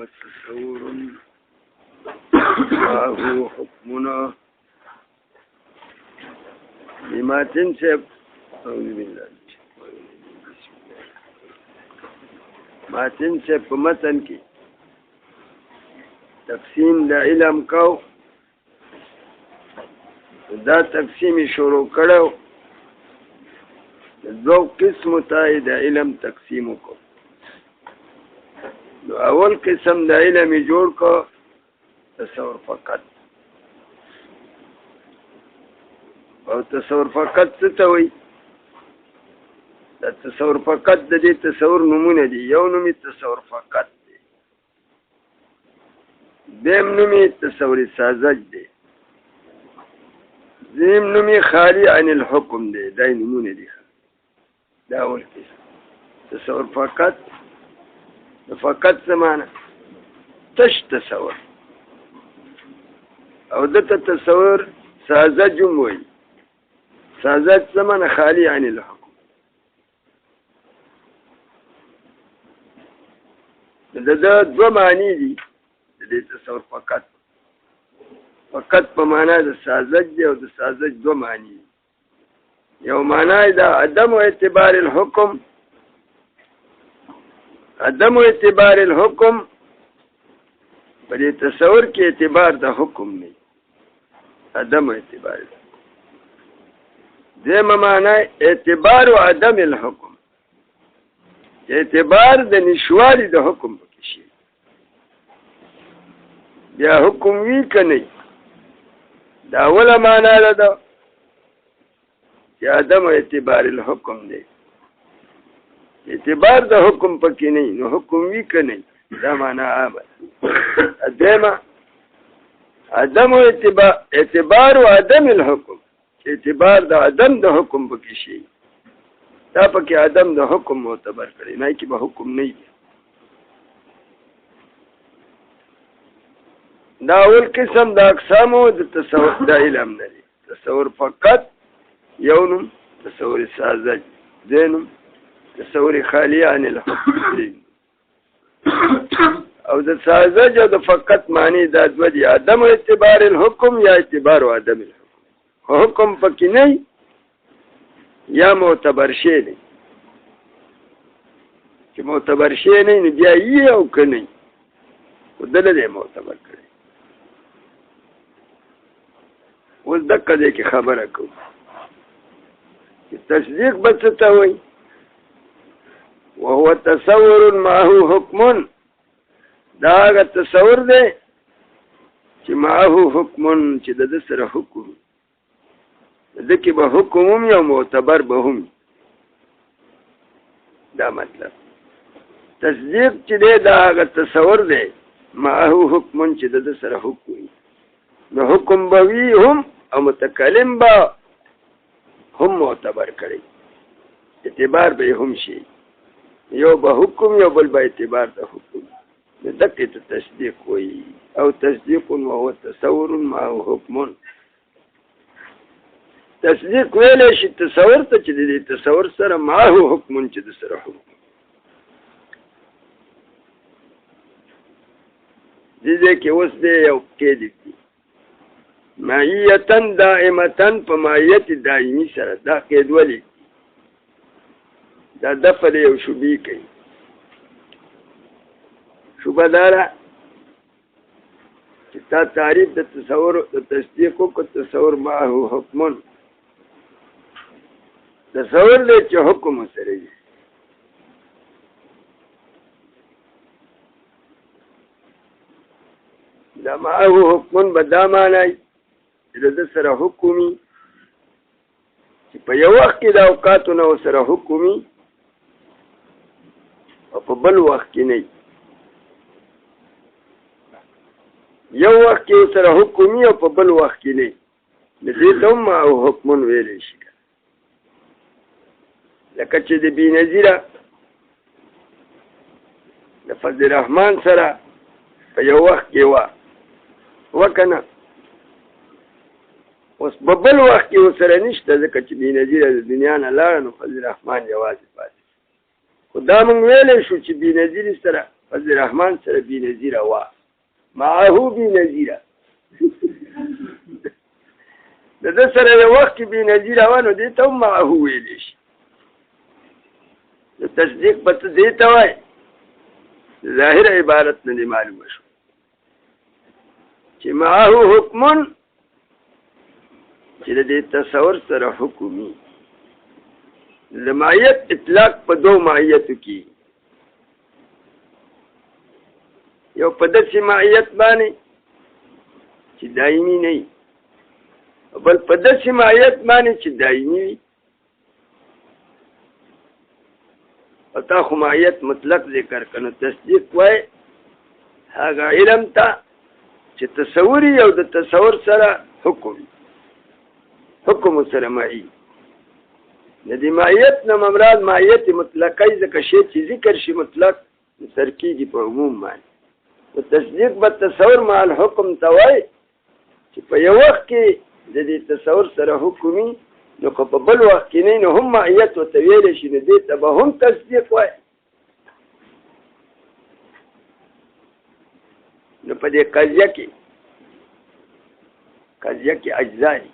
وهو تصور وهو حكمنا بما تنسب أعوذ بالله ما تنسب په متن کې تقسیم د علم کو دا تقسیم شروع کړو دو قسم ته د علم تقسیم کو نو اول قسم د علم جوړ کو تصور فقط او تصور فقط څه ته وایي دا تصور فقط د دې تصور نمونه دي یو نومي تصور فقط دی دیم نومي تصور ساذج دی دیم نومي خالی عن الحکم دی دا نمونه دي دا اول قسم تصور فقط فقط زمانه تش تصور او دته تصور ساذج وایي ساذج زمانه خالی عن الحکم دا دو معنی دي د دې تصور فقط په معنا د ساذج دی او د ساذج دو معنی دي یو معنا دا عدم اعتبار الحكم عدم اعتبار الحكم په دې تصور کې اعتبار د حکم نه عدم اعتبار دغه معنا اعتبار او عدم الحكم اعتبار د نشواري د حکم پکې شي بیا حکم وی کني دا اوله معنا ده چې عدم اعتبار الحكم دی اعتبار د حکم پکې نه نو حکم وی کني دا معنا عامه ادمه عدم اعتبار او عدم الحكم اعتبار د عدم د حکم پکې شي دا پکې عدم د حکم معتبر کړي نه کې به حکم نه وي دا اول قسم د اقسام د تصور د علم نه دي تصور فقط یو نوم تصور ساذج دینم تصور خالی عن الحکم او د ساذج او د فقط معنی دا دوه دي عدم اعتبار الحكم یا اعتبار او عدم الحكم حکم پکې نه یا معتبر شي نه چې معتبر شي نه بیا یې او کني ودله معتبر کړي اوس دغه دې کې خبره کوم چې تصدیق به څه ته وایي وهو تصور معه حکم دا هغه تصور دی چې معه حکم چې د سره حکم دکې به حکم هم یا معتبر به هم دا مطلب تصدیق چې دی دا هغه تصور دی معه حکم چې د سره حکم وي نو حکم به وي هم او متکلم به هم معتبر کړي اعتبار به هم شي یو به حکم یو بل به اعتبار د حکم دکې ته تصدیق وایي او تصدیق وهو تصور معه حکم تصدیق ویلې شي تصور ته چې د تصور سره معه حکم چې د سره حکم دې کې اوس دې یو کې دي ماهیتن دائمتن په ماهیت دائمی سره دا قید ولي دا دفع یو شوبې کوي شوبه داره چې تا تعریف د تصور د تصدیق او تصور معه حکم تصور دې چې حکم سره دی دا معه حکم به دا معنی چې د سره حکمي چې په یو وخت کې د اوقاتو سره حکمي او په بل وخت کې نه یو وخت کې سره حکمي او په بل وخت کې نه دې ته معه حکم ویل شي لکه چې د بېنظیره د فضل الرحمن سره په یو وخت کې وکنه اوس په بل وخت کې ورسره نشته ځکه چې بېنظیره د دنیا نه لاړه نو فضل الرحمن یوازې پاتې خو دا موږ ویلی شو چې بېنظیرې سره فضل الرحمن سره بی نظیره وا معه بی نظیره د ده سره د وخت کې بی نظیره وا نو دې ته هم معه ویلی شي د تصدیق به ته دې ته وایي ظاهر عبارت نه دې معلومه شو چې معه حکمون چې د دې تصور سره حکمي د معیت اطلاق په دو معیتو کې یو په داسې معیت باندې چې دایمي نه وي بل په داسې معیت باندې چې دایمي وي او تا خو معیت مطلق ذکر کنو تصدیق وای هغه علم ته چې تصوري او د تصور سره حکم سره معي د دې معیت نه مراد معیت مطلقه ځکه شی چې ذکر شي مطلق سر کېږي په عموم باندې د تصدیق به تصور مع الحکم ته وای چې په یو وخت کې د دې تصور سره حکمي نو که په بل وخت کې نه نو هم معیت ورته ویلی شي نو دې ته به هم تصدیق وای نو په دې قضیه کې اجزا دي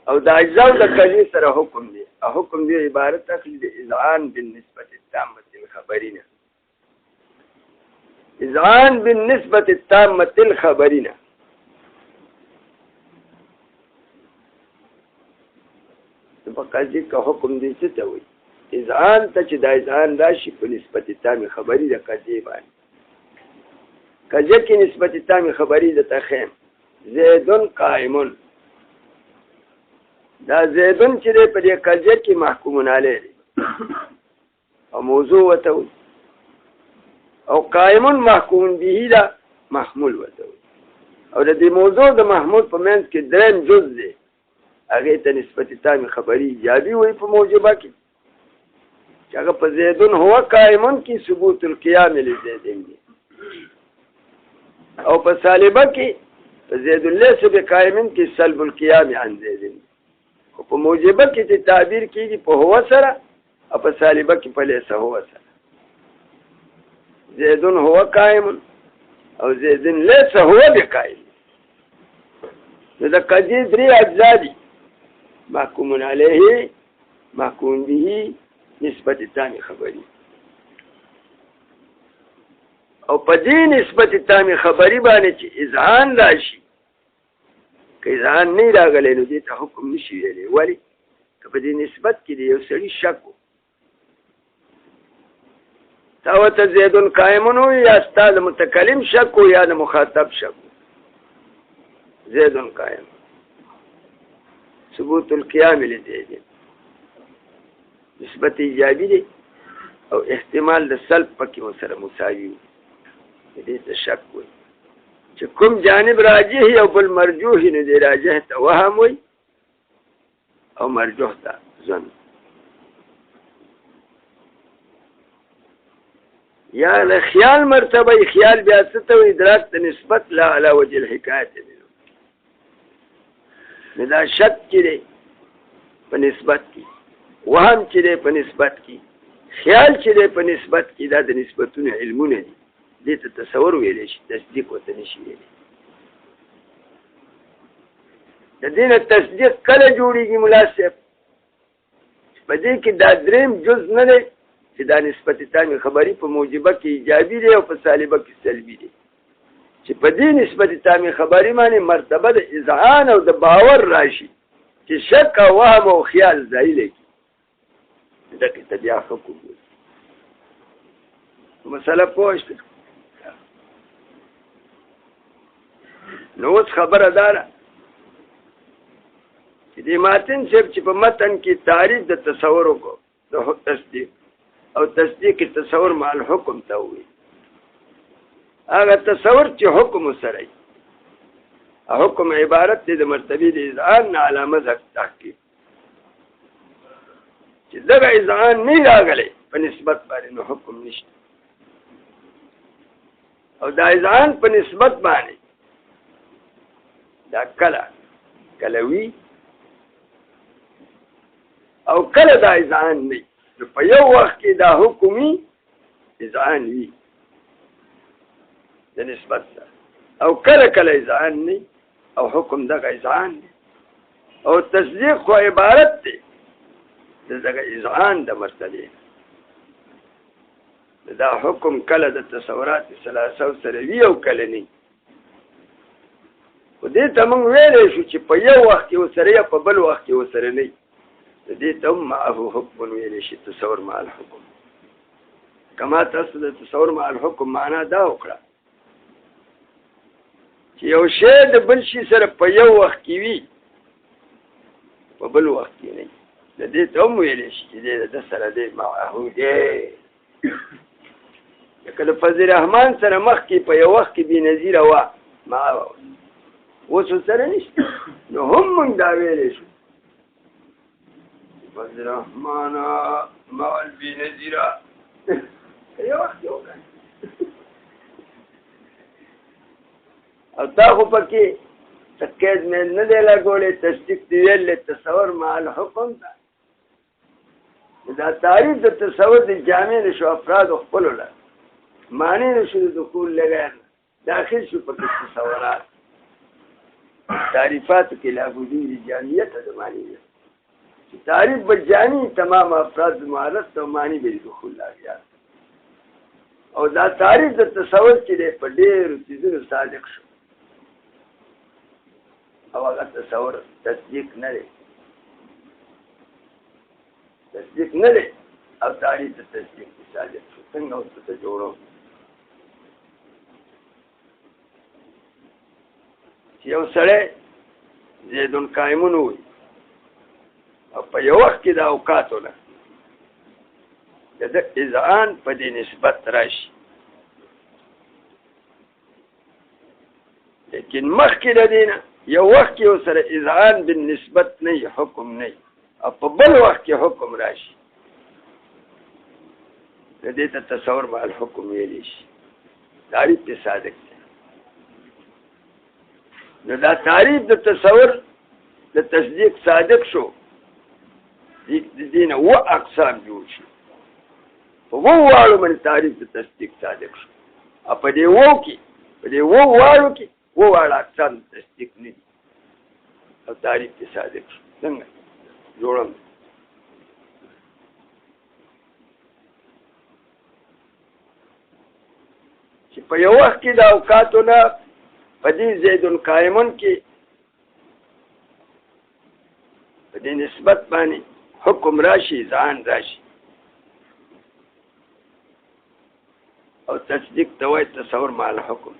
او د اجزاو د قضیې سره حکم دی او حکم دی عبارت اخلي د اذعان بالنسبة التامة الخبرینه اذعان بالنسبة التامة الخبرینه په قضیه کې حکم دی څه ته وایي اذعان ته چې د اذعان راشي په نسبت تامه خبري د قضیه باندې قضیه کې نسبت تامه خبري د تخیم زیدن قائمون دا زیدن چې په دې قضیه کې محکومون علیه او موضوع وته او قائمون محکوم به دا محمول وته او د دې موضوع د محمول په منځ کې دریم جز دی هغه ته نسبت تامه خبري ایجابي وي په موجبه کې چې هغه په زیدن هو قائمون کې ثبوت القيام لزیدن دی او په سالبه کې په زیدن ليس بقائمن کې سلب القيام عن زیدن او په موجبه کې چې تعبیر کیږي په هو سره او په سالبه کې په ليس هو سره زیدن هو قائمون او زیدن ليس هو بقائم دا قضیه درې اجزا دي محکوم علیه محکوم به نسبت تامه خبري او په دې نسبت تامه خبري باندې چې اذعان راشي که اذعان نه راغلی نو دې ته حکم نشي ویلی ولې که په دې نسبت کې دی یو سړي شک تا ورته زیدن قائمون یا ستا د متکلم شک یا د مخاطب شک زیدن قائم ثبوت القيام لزیدن نسبت ایجابي دی او احتمال د سلب پکې سره مساوي دې ته شک وي چې کوم جانب راجح او بل مرجوح نه دی راجح ته وهم وي او مرجوح ته ظن یا له خیال مرتبه خیال بیا څه ته ادراک ته نسبت لا علی وجه الحکایت نه دا شک کړي په نسبت کې وهم چې په نسبت کې خیال چې په نسبت کې دا د نسبتونو علمونه دي دې ته تصور ویلی شي تصدیق ورته نشي ویلی د دې نه تصدیق کله جوړېږي مناسب په دې کې دا دریم جز نه دی چې دا نسبت تامه خبري په موجبه کې ایجابي دی او په سالبه کې سلبي دی چې په دې نسبت تامه خبري باندې مرتبه د اذعان او د باور راشي چې شک او وهم او خیال ځای لګي دا کې تبیا حکم دی مسله پوښتنه نو اوس خبره داره چې د ماتن صاحب چې په متن کې تعریف د تصور کو د تصدیق او تصدیق تصور مع الحکم ته وي هغه تصور چې حکم سره وي حکم عبارت دی د مرتبه د اذعان علی مذهب تحقیق چې دغه اذعان نه راغلی په نسبت باندې نو حکم نشته او دا اذعان په نسبت باندې دا کله وی او کله دا اذعان نه نو په یو وخت کې دا حکمي اذعان وي د نسبت سره، او کله کله اذعان نه او حکم دغه اذعان دی، او تصدیق خو عبارت دی دغه اذعان د مرتبه. دا حکم کله د تصورات ثلاثه سره وي او کله نه. خو دې ته موږ ویلی شو چې په یو وخت کې ورسره یا په بل وخت کې ورسره نه وي، دې ته هم معه حکم ویلی شي، تصور مع الحکم. کما تاسو د تصور مع الحکم معنا دا وکړه چې یو شی د بل شي سره په یو وخت کې وي په بل وخت کې نه وي، د دې ته هم ویلی شي چې د سره دی معه دی. لکه د فضل رحمان سره مخکې په یو وخت کې بېنظیره وه معه، اوس ورسره نشته، نو هم موږ دا ویلی شو فضل رحمان مع البېنظیره یو وخت کې وکړه. او تا خو پکې تقید مې نه دی لګولی، تصدیق دی ویلی تصور مع الحکم ته. دا تعریف د تصور د جامع نشو افراد خپلو له معنی نشو د دخول لګیر داخل شو پکې تصورات تعریفاتو کې لابدون جامعیت د معنی ده چې تعریف بالجامع تمام افراد معرض ته معنی به دخول لګیر، او دا تعریف د تصور چې دی په ډېرو څیزونو صادق شو، او هغه تصور تصدیق نه دی، تصدیق نه دی، او تعریف د تصدیق صادق شو. څنګه اوس ته جوړو چې یو سړی زیدون قایمون وي او په یو وخت کې د اوقاتو نه د اذعان په دې نسبت راشي، لیکن مخکې د دې نه یو وخت کې ورسره اذعان بالنسبت نه حکم نه، او په بل وخت کې حکم راشي، د دې ته تصور مع الحکم ویلی شي. تعریف پې صادق دی. نو دا تعریف د تصور د تصدیق صادق شو، د دې نه اووه اقسام جوړ شي. په اووه واړو باندې تعریف د تصدیق صادق شو، او په دې اووه کې په دې اووه واړو کې اووه واړه اقسام د تصدیق نه دي، او تعریف پې صادق شو. څنګه جوړم چې په یو وخت کې د اوقاتو نه په دې زیدون قایمون کې په دې نسبت باندې حکم راشي، ځان راشي، او تصدیق ته وایي تصور مع الحکم.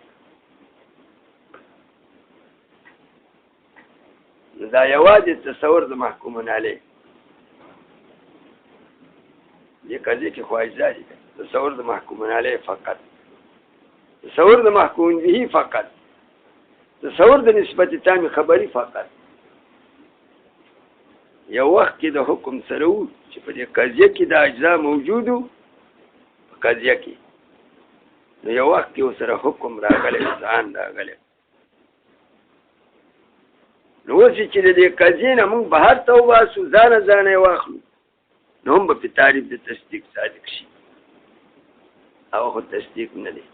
دا یوازې تصور د محکومون علیه دې قضیې کې خو اجزا دي، تصور د محکومون علیه فقط، تصور د محکوم به فقط، تصور د نسبت تام خبری فقط. یو وخت کې د حکم سره و چې په دې قضیه کې د اجزا موجودو په قضیه کې، نو یو وخت کې ورسره حکم راغلی، ځان راغلی. نو اوس چې د دې قضیې نه موږ بهر ته وباسو، ځانه ځانه یې واخلو، نو هم به په تعریف د تصدیق صادق شي، او خو تصدیق نه دی.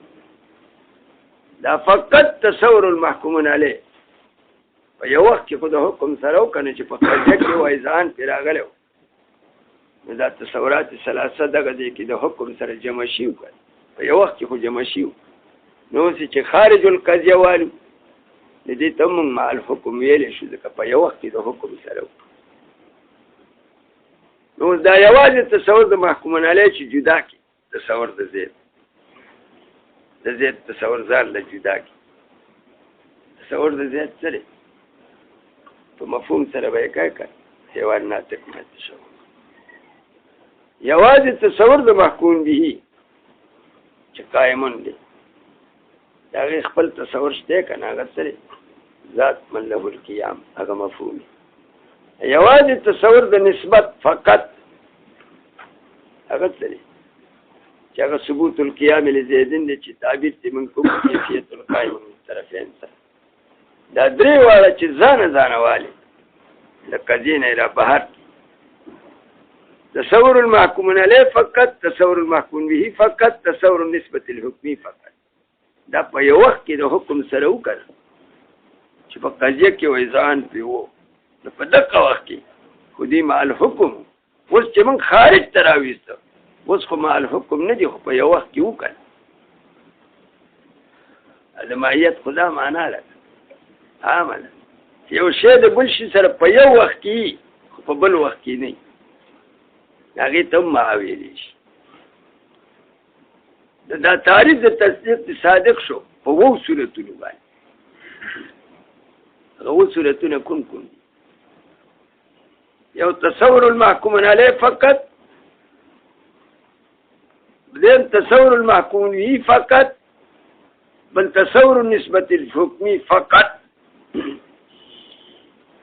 دا فقط تصور المحکومون علیه په یو وخت کې خو د حکم سره و که نه چې په قضیه کې وایي ځان پرې راغلی و، نو دا تصورات ثلاثه دغه دی کې د حکم سره جمع شي و، په یو وخت کې خو جمع شي و. نو اوس چې خارج القضیه والو د دې ته موږ مع الحکم ویلی شو، ځکه په یو وخت کې د حکم سره و. نو دا یوازې تصور د محکومون علیه چې جدا کړي تصور د زید تصور ځان له جدا کړي. تصور د زید سره په مفهوم سره به یې کار کړ، حیوان ناطق ماته شو. یوازې تصور د محکوم به چې قایمون دی، د هغې خپل تصور شته که نه، هغه سره ذات من له القیام هغه مفهوم. یوازې تصور د نسبت فقط هغه سره چې هغه ثبوت القیام لزیدن دی، چې تعبیر دې من کوم کیفیت القائم من طرفین سره. دا درې واړه چې ځانه ځانه والي د قضیې نه را بهر تصور المحكوم علیه فقط، تصور المحکوم به فقط، تصور نسبت الحکمی فقط. دا په یو وخت کې د حکم سره وکړه چې په قضیه کې وایزان پې وو، نو په دغه وخت کې خو دې مع الحکم اوس چې موږ خارج ته راویسته، اوس خو مع الحکم نه دي، خو په یو وخت کې وکړه. د ماهیت خدا معنا ده عامه ده چې یو شی د بل شي سره په یو وخت کې خو په بل وخت کې نه، هغې ته هم مع ویلی شي. دا تعریف د تصدیق صادق شو په 2 صورتونو باندې. هغه 2 صورتونه کوم دي؟ یو تصور المحکوم علیه فقط، دویم تصور المحکوم به فقط، بل تصور نسبت الحکمی فقط.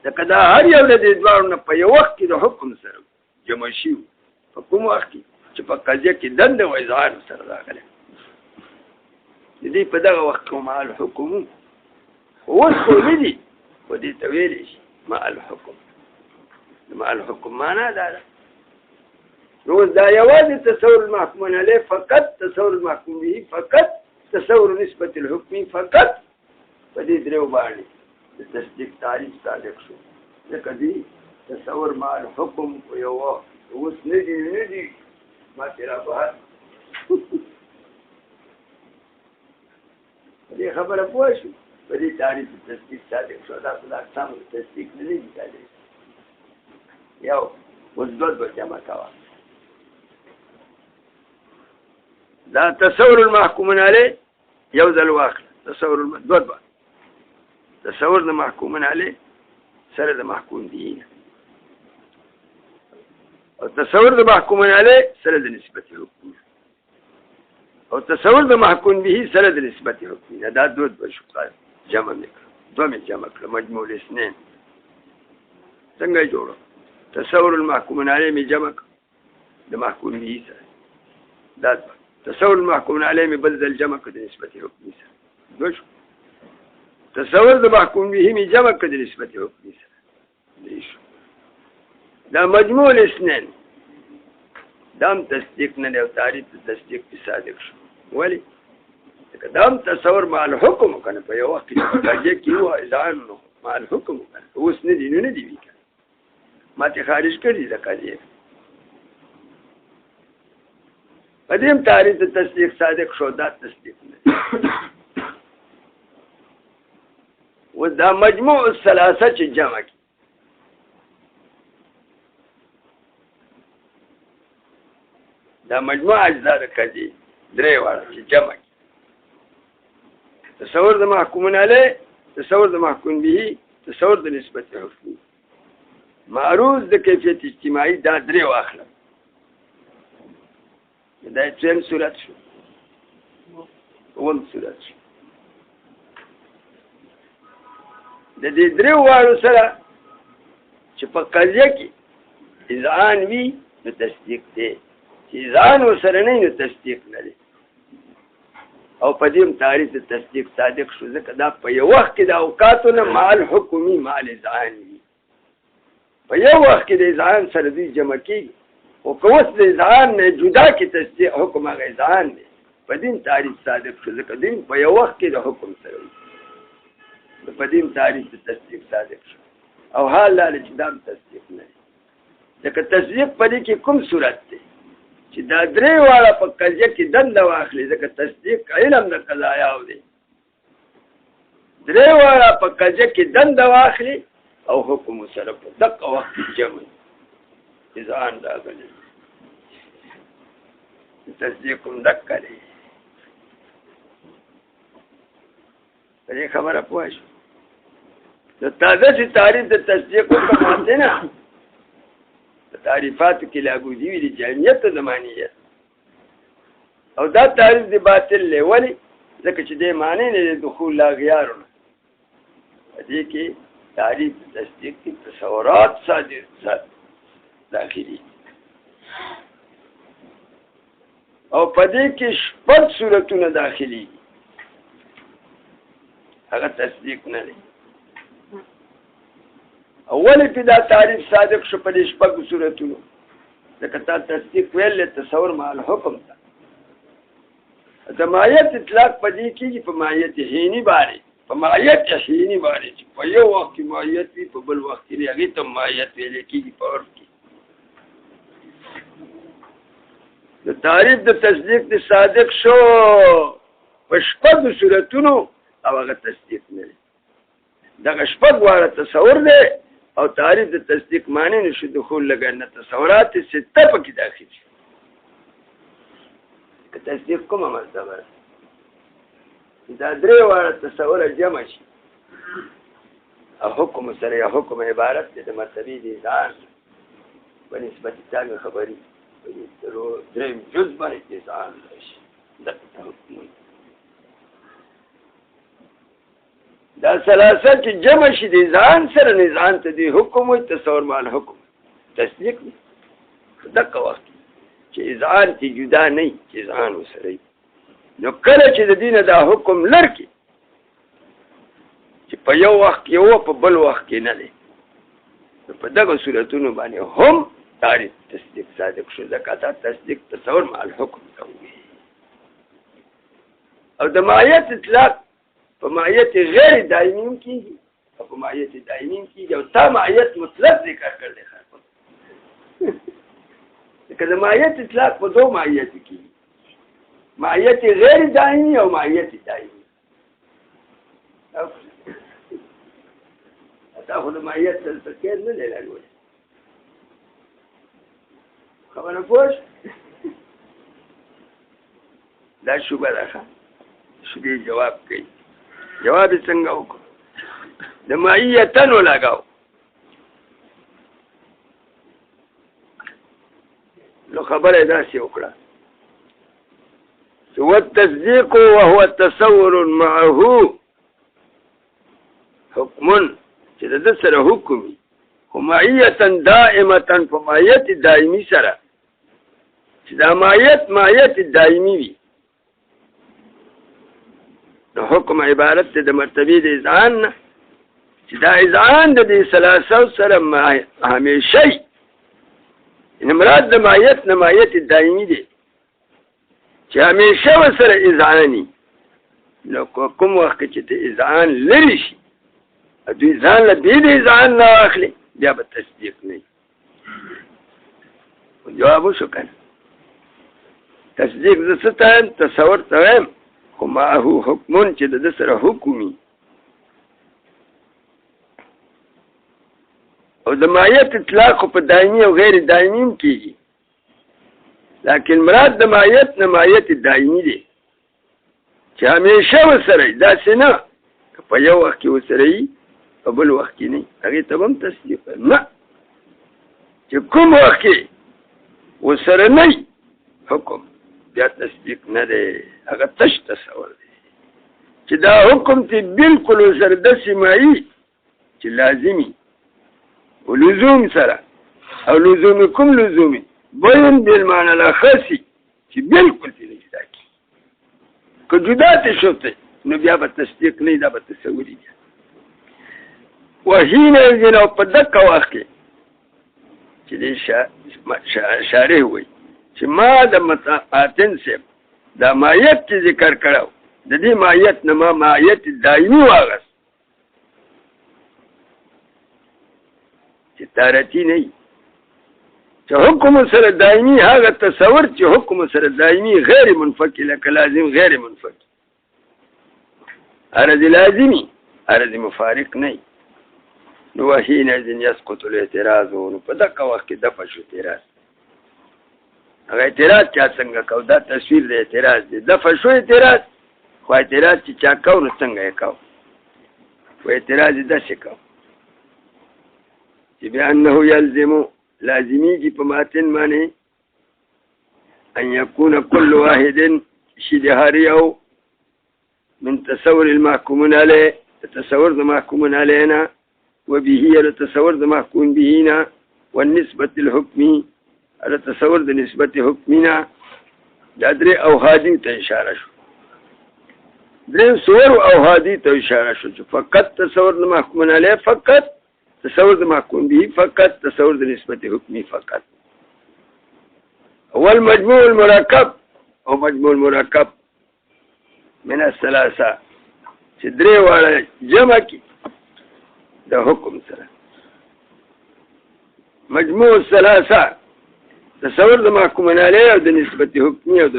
لکه دا هر یو د دې دواړو نه په یو وخت کې د حکم سره جمع شي. په کوم وخت کې چې په قضیه کې دنده و اظهار سره راغلی، د دې په دغه وخت کې مع الحکم اوس خو نه دي، خو دې ته ویلی شي مع الحکم. مع الحکم معنا دا ده. نو دا یوازې تصور المحکوم علیه فقط، تصور المحکوم به فقط، تصور نسبت الحکمی فقط، په دې درېو باندې د تصدیق تعریف صادق شو. ځکه دې تصور مع الحکم په یو وخت اوس نه دي ما چې را بهر په دې خبره پوه شو. په دې تعریف تصدیق صادق شو. دا په اقسام تصدیق نه دي تعریف. یو اوس دوه جمع کوه. دا تصور المحکوم علیه یو ځل واخله، تصور د محکوم علیه سره د محکوم به، او تصور د محکوم علیه سره د نسبت حکمی، او تصور د محکوم به سره د نسبت حکمی. دا دوه شو جمع میکړه، دوه مې جمع کړه، مجموع الاثنين. څنګه جوړو؟ تصور المحکوم علیه مې جمع کړه د محکوم به سره، دا تصور المحکوم علیه مې بل ځل جمع کړه د نسبت حکمی سره، دوه شو. تصور د محکوم به مې جمع کړه د نسبت حکمی سره، درې شو. دا مجموع الاثنين دا هم تصدیق نه دی او تعریف د تصدیق کې صادق شو. ولې؟ ځکه دا هم تصور مع الحکم وکنه، په یو وخت کې قضیه کې و اذعان مع الحکم وکنه، اوس نه دي نه دي وي کنه، ما ته خارج کړي د قضیه. په دې هم تعریف د تصدیق صادق شو. دا تصدیق نه و دا مجموع الثلاثه چې جمع کی، دا مجموع اجزا د قضیه درې واړه چې جمع کی، تصور د محکوم علیه، تصور د محکوم به، تصور د نسبت حکمی، معروض د کیفیت اجتماعي. دا درې واخله. دا دویم صورت شو، اووم صورت شو. د دې درې واړو سره چې په قضیه کې اذعان وي نو تصدیق دی، چې اذعان ورسره نه وي نو تصدیق نه دی. او په دې تعریف د تصدیق صادق شو، ځکه دا په یو وخت کې د اوقاتو نه مع الحکمي مع الاذعان وي. په یو وخت کې د اذعان سره دوی جمع کېږي، او که اوس د اذعان نه جدا کې تصدیق حکم هغه اذعان دی. په دې تعریف صادق شو، ځکه دوی په یو وخت کې د حکم سره وي. په دې تعریف د تصدیق صادق شو. او حال لا چې دا تصدیق نه دی، ځکه تصدیق په دې کې کوم صورت دی چې دا درې واړه په قضیه کې دنده واخلي، ځکه تصدیق علم د قضایاو دی. درې واړه په قضیه کې دنده واخلي او حکم سره په دقه وخت کې جمع اذعان راغلی. تصدیق هم دقه دی. په دې خبره پوه شو. د تازه چې تعریف د تصدیق وکړه نه، تعریفاتو کې لاګو دي ویلي جامعیت د معنیت، او دا تعریف دی باطل دی. ولې؟ ځکه چې دې معنی نه دی دخول لا غیارونه. دې کې تعریف تصدیق کې تصورات صادق داخلي، او په دې کې شپږ صورتونه داخلي، هغه تصدیق نه دی. اول په دا تعریف صادق شو په دې شپږ صورتونو، لکه تا تصدیق ویل تصور مع الحکم ته د مایت اطلاق په دې کېږي په مایت حیني باندې په مایت حیني باندې چې په یو وخت کې مایت وي په بل وخت کې هغې ته مایت ویل کېږي په عرف کې د تعریف د تصدیق د صادق شو په شپږو صورتونو او هغه تصدیق نه دی دغه شپږ واړه تصور دی او تعریف د تصدیق معنی نشو دخول لګنه تصورات سته پکې داخل شي که تصدیق کومه مرتبه ده دا درې واړه تصور جمع شي او حکم سره یا حکم عبارت دی د مرتبې د ځان په نسبت تابع خبري دریم جز باندې ځان شي دا حکم دا ثلاثه چې جمع شي د ځان سره نه ځان ته دی حکم وي تصور مع الحکم تصدیق دغه وخت چې ځان ته جدا نه چې ځان وسره نو کله چې د دینه دا حکم لرکي چې په یو وخت کې او په بل وخت کې نه دی په دغه صورتونو باندې هم تعریف تصدیق صادق شو ځکه تصدیق تصور مع الحکم کوي او د مایت اطلاق په مایت غیر دایمي هم کېږي او په مایت دایمي هم کېږي او تا مایت مطلق ذکر کړلی لکه د مایت اطلاق په دو مایت کېږي مایت غیر دایمي او مایت دایمي تا خو د مایت تذکر نه دی لګولی خبره پوه دا شوبه ده ښه شوبې جواب کوي جواب څنګه وکړو د مایتن ولګاو نو خبره داسې وکړه والتصديق وهو تصور معه حكم چې د سره حکمي همایه دائمه فمایت دائمی سره چې دا مایت دائمی وي نو حکم عبارت د مرتبه د اذعان چې دا اذعان د دې ثلاثه سره همیشه ان مراد د مایت دائمی دی چې همیشه وسره اذعانی نو کوم وخت چې ته اذعان لري شي دوی ځان له دې اذعان نه اخلي بیا به تصدیق نه جواب وشو کنه تصدیق د ستایم تصور تایم خو معه حکمون چې د سره حکمي او د مایت اطلاق په دایمي او غیر دایمي کېږي لیکن مراد د مایت نه مایت دایمي دی چې همیشه وسره داسې نه په یو وخت کې وسره وي په بل وخت کې نه هغې ته هم تصدیق نه چې کوم وخت کې وسره نه حکم بیا تصدیق نه دی هغه تش تصور دی چې دا حکم ته بالکل وسره داسې مایي چې لازمي ولزوم سره او لزوم کوم لزومي بین بالمعنى الاخصي چې بالکل دې نه کی که جدا ته شوته نو بیا به تصدیق نه دا به تصوري دی وحين يجن او په دغه وخت کې چې دې شارح وي چې ما د متعاتن سه دا مایت چې ذکر کړو د دې مایت نه ما مایت دایمي واغس چې تارتی نه چې حکم سره دایمي هغه تصور چې حکم سره دایمي غیر منفک لکه لازم غیر منفک عرض لازمي عرض مفارق نه نو وحين اذن يسقط الاعتراض نو په دغه وخت کې دفع شو اعتراض هغه اعتراض چا څنګه کو دا تصویر د اعتراض دی دفع شو اعتراض خو اعتراض چې چا کو نو څنګه یې کو و اعتراض داسې کو چې بأنه يلزم لازمي کی په ماتن باندې ان يكون كل واحد شدهاريو من تصور المحكوم عليه تصور المحكوم علينا وبه على تصور المحكوم بهنا والنسبة الحكمي على تصور نسبة حكمنا دا درې اوهادي ته اشاره شو درې صور اوهادي ته اشاره شو چې فقط تصور المحكوم عليه فقط تصور د محکوم به فقط تصور د نسبت حکمی فقط والمجموع المرکب او مجموع المرکب من الثلاثه چې درې واړه جمع کی د حکم سره. مجموع الثلاثه تصور د محکوم علیه او د نسبت حکمی او د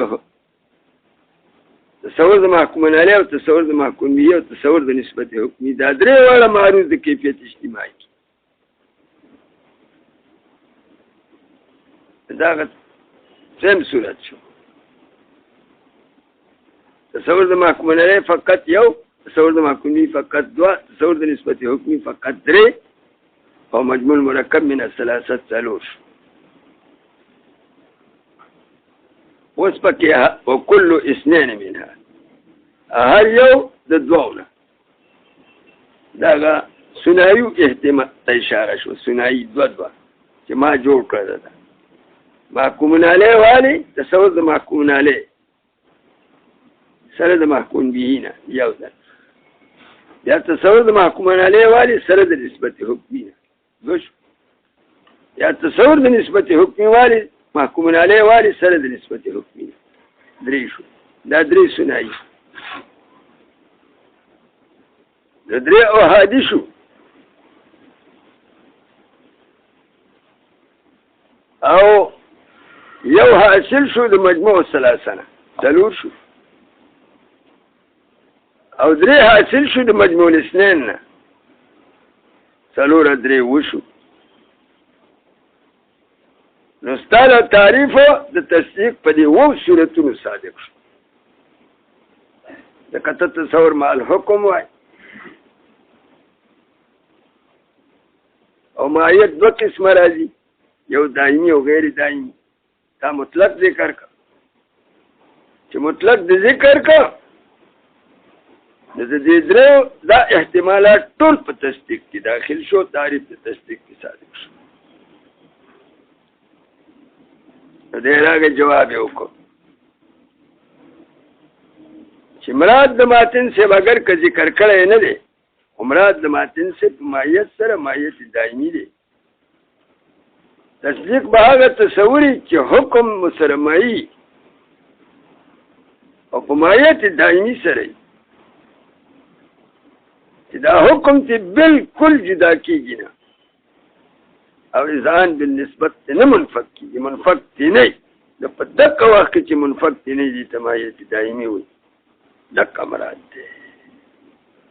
تصور د محکوم علیه او تصور د محکوم بیه او تصور د نسبت حکمی دا درې واړه معروض د کیفیت اجتماعي دا سم صورت شو. تصور د محکوم علیه فقط یو، تصور د محکوم بیه فقط دو، تصور د نسبت حکمی فقط درې او مجموع المرکب من الثلاثه څلور. اوس پکې وکل اثنين منها هر یو د دوونه دا ثنایي احتمال ته اشاره شو. ثنایي دوه چې ما جوړ کړل ده محکوم علیه والی تصور د محکوم علیه سره د محکوم بیه نه یو ده، بیا تصور د محکوم علیه والی سره د نسبت حکمی نه دو شو، یا تصور د نسبت حکمی والی محکوم علیه والی سره د نسبت حکمی نه درې شو. دا درې ثنایي د درې احادی شو. او یو حاصل شو د مجموع الثلاثه نه څلور شو، او درې حاصل شو د مجموع الاثنين نه څلور درې وشو. نو ستاسو تعریف د تصدیق په دې وو صورتونو صادق شو. د کته تصور مع الحكم وای او مایت دو قسم راځي، یو دایمي او غیر دایمي. دا مطلق ذکر کا چې مطلق د ذکر کا د دې درو دا احتمالات ټول په تصدیق کې داخل شو. تعریف د تصدیق کې صادق شو. دې راغی جواب یې وکړ چې مراد د ماتن سے بغیر که ذکر کړی نه دی، مراد د ماتن سے مایت سره مایت دایمي دی. تصدیق به هغه تصوري چې حکم مسلمایي او په مایت دایمي سره چې دا حکم چې بالکل جدا کېږي نه او اذعان بالنسبت نه منفک کېږي، منفک دی نه د په دقه وخت کې چې منفک دی نه دي ته مایت دایمي وي دقه مراد دی.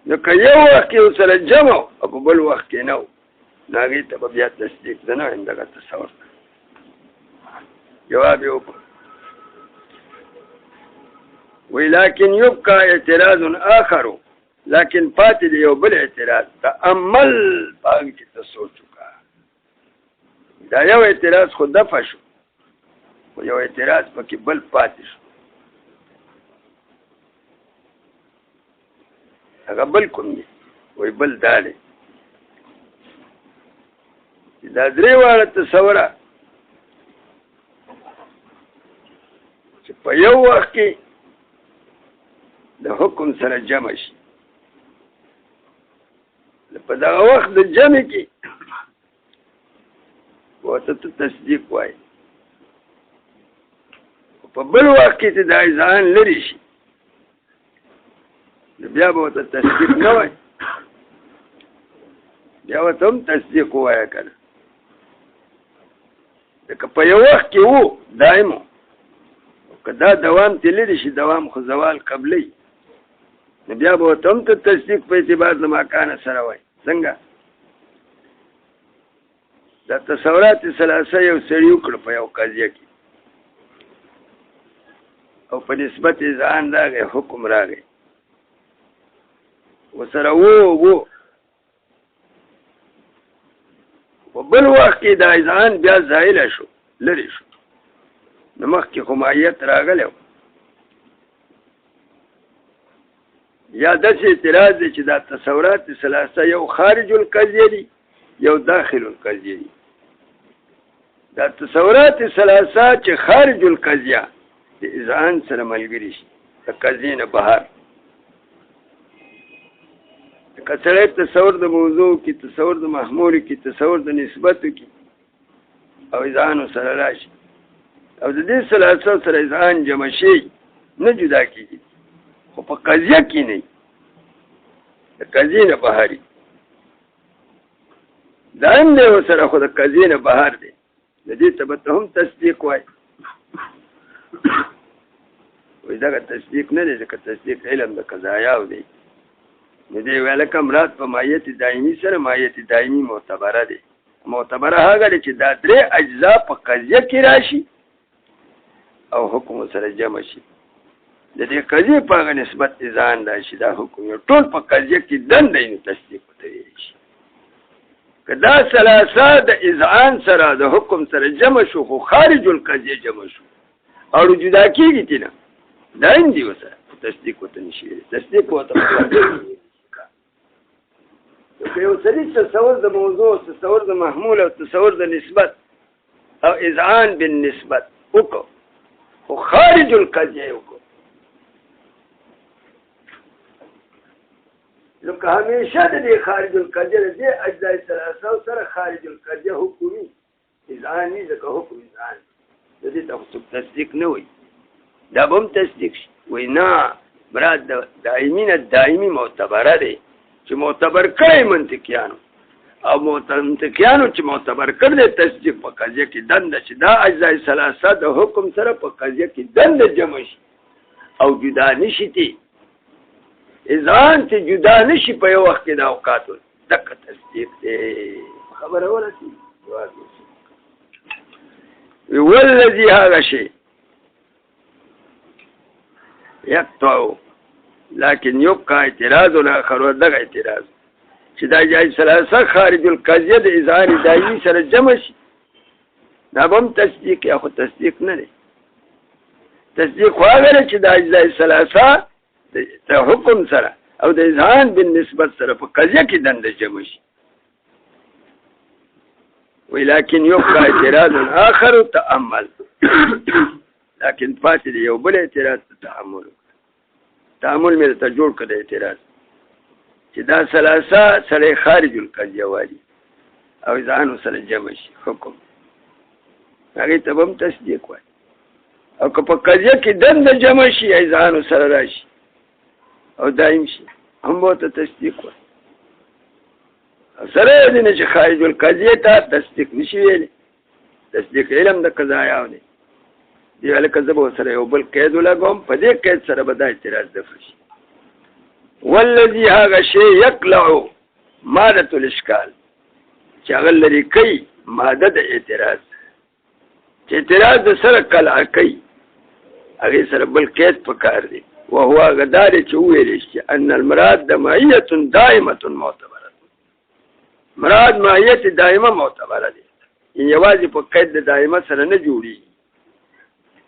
نو که یو وخت کې سره جمع او په بل وخت کې نه ناغی ته بیا تصدیق ده نه اندغه تصور. جواب یې وکړ وی لیکن یبقى اعتراض آخر، لیکن پاتې دی یو بل اعتراض. تأمل باغ کې ته سوچ وکړه. دا یو اعتراض خو دفع شو، خو یو اعتراض پکې بل پاتې شو. هغه بل کوم دی؟ وی بل دا دی دا درې واړه تصوره چې په یو وخت کې د حکم سره جمع شي. په دغه وخت د جمع کې ورته تصدیق وایي، په بل وخت کې چې د اذعان لرې شي بیا به ورته تصدیق نه وایي، بیا ورته هم تصدیق ووایه که نه. که په یو وخت کې وو دائم و که دا دوام تی لري شي، دوام خو زوال قبلی، نو بیا به ورته هم ته تصدیق په اعتبار د مکانه سره وایي. څنګه دا تصورات ثلاثه یو سړي وکړه په یو قضیه کې او په نسبت اذعان راغی، حکم راغی ورسره وو په بل وخت کې د اذعان بیا زایله شو، لرې شو. نو مخکې خو مایت راغلی و. یا داسې اعتراض دی چې دا تصورات ثلاثه یو خارج القضیه دي یو داخل القضیه دي. دا تصورات ثلاثه چې خارج القضیه د اذعان سره ملګري شي د قضیې نه بهر. که سړی تصور د موضوع کې، تصور د محمول کې، تصور د نسبتو کې او اذعان سره راشي، او د دې ثلاثه سره ځان جمع شي نه جدا کیږي خو په قضیه کې نه د قضیې نه بهر دائم دی سره خو د قضیې نه بهر دی د دې ته به هم تصدیق وای وای دا تصدیق نه دی ځکه تصدیق علم د قضایاو دی نو دی ویل که مراد په ماهیت دایمي سره ماهیت دایمي معتبره دی معتبره هغه دی چې دا درې اجزا په قضیه کې راشي او حکم سره جمع شي د دې قضیې په هغه نسبت ځان راشي دا حکم یو ټول په قضیه کې دنده یې تصدیق ورته ویلی شي که دا ثلاثه د اذعان سره د حکم سره جمع شو خو خارج القضیه جمع شو او جدا کېږي چې نه دا هم دي ورسره تصدیق ورته نه شي تصدیق ورته که یو سړي تصور د موضوع تصور د محمول او تصور د نسبت او اذعان بالنسبت وکړو خو خارج القضیه وکړو نو که همیشه د دې خارج القضیه د دې اجزای ثلاثه سره خارج القضیه حکمي اذعاني ځکه حکم اذعان د دې ته تصدیق نه وي دا به هم تصدیق شي وایي نه مراد د دایمي نه دایمي معتبره دی چې معتبر کړی منطقیانو او منطقیانو چې معتبر کړی تصدیق په قضیه کې دنده چې دا اجزای ثلاثه د حکم سره په قضیه کې دنده جمع شي او جدا نشي تی اذعان ته جدا نشي په یو وخت کې د اوقاتو دغه تصدیق دی خبره ورسي والذي هذا شيء يقطع لكن يبقى اعتراض اخر ودغه اعتراض چې دا جای ثلاثه خارج القضیه د اظهار دایمي سره جمع شي دا هم تصدیق یا خو تصدیق نه دی تصدیق هغه چې دا جای ثلاثه د حکم سره او د اذهان بالنسبت سره په قضیه کې دنده جمع شي ولكن يبقى اعتراض اخر تأمل لكن پاتې دی یو بل اعتراض تعامل مې ته جوړ کړی اعتراض چې دا ثلاثه سره خارج القضیه والی او ځان سره جمع شي حکم هغه ته هم تصدیق وای او که په قضیه کې دنده جمع شي ځان سره راشي او دایم شي هم به ته تصدیق وای سره دې نه چې خارج القضیه ته تصدیق نشي ویلي تصدیق علم د قضایا دی دی ولکه زه به سره یو بل قید ولګوم په دې قید سره به دا اعتراض دفع شي والذي هذا شيء يقلع ماده الاشكال چې هغه لري کوي ماده د اعتراض چې اعتراض سره قلع کوي هغه سره بل قید پکار دی وهو غدار چې ویل شي ان المراد د ماهیه دائمه معتبره مراد ماهیت دائمه معتبره دي یوازې په قید د دائمه سره نه جوړي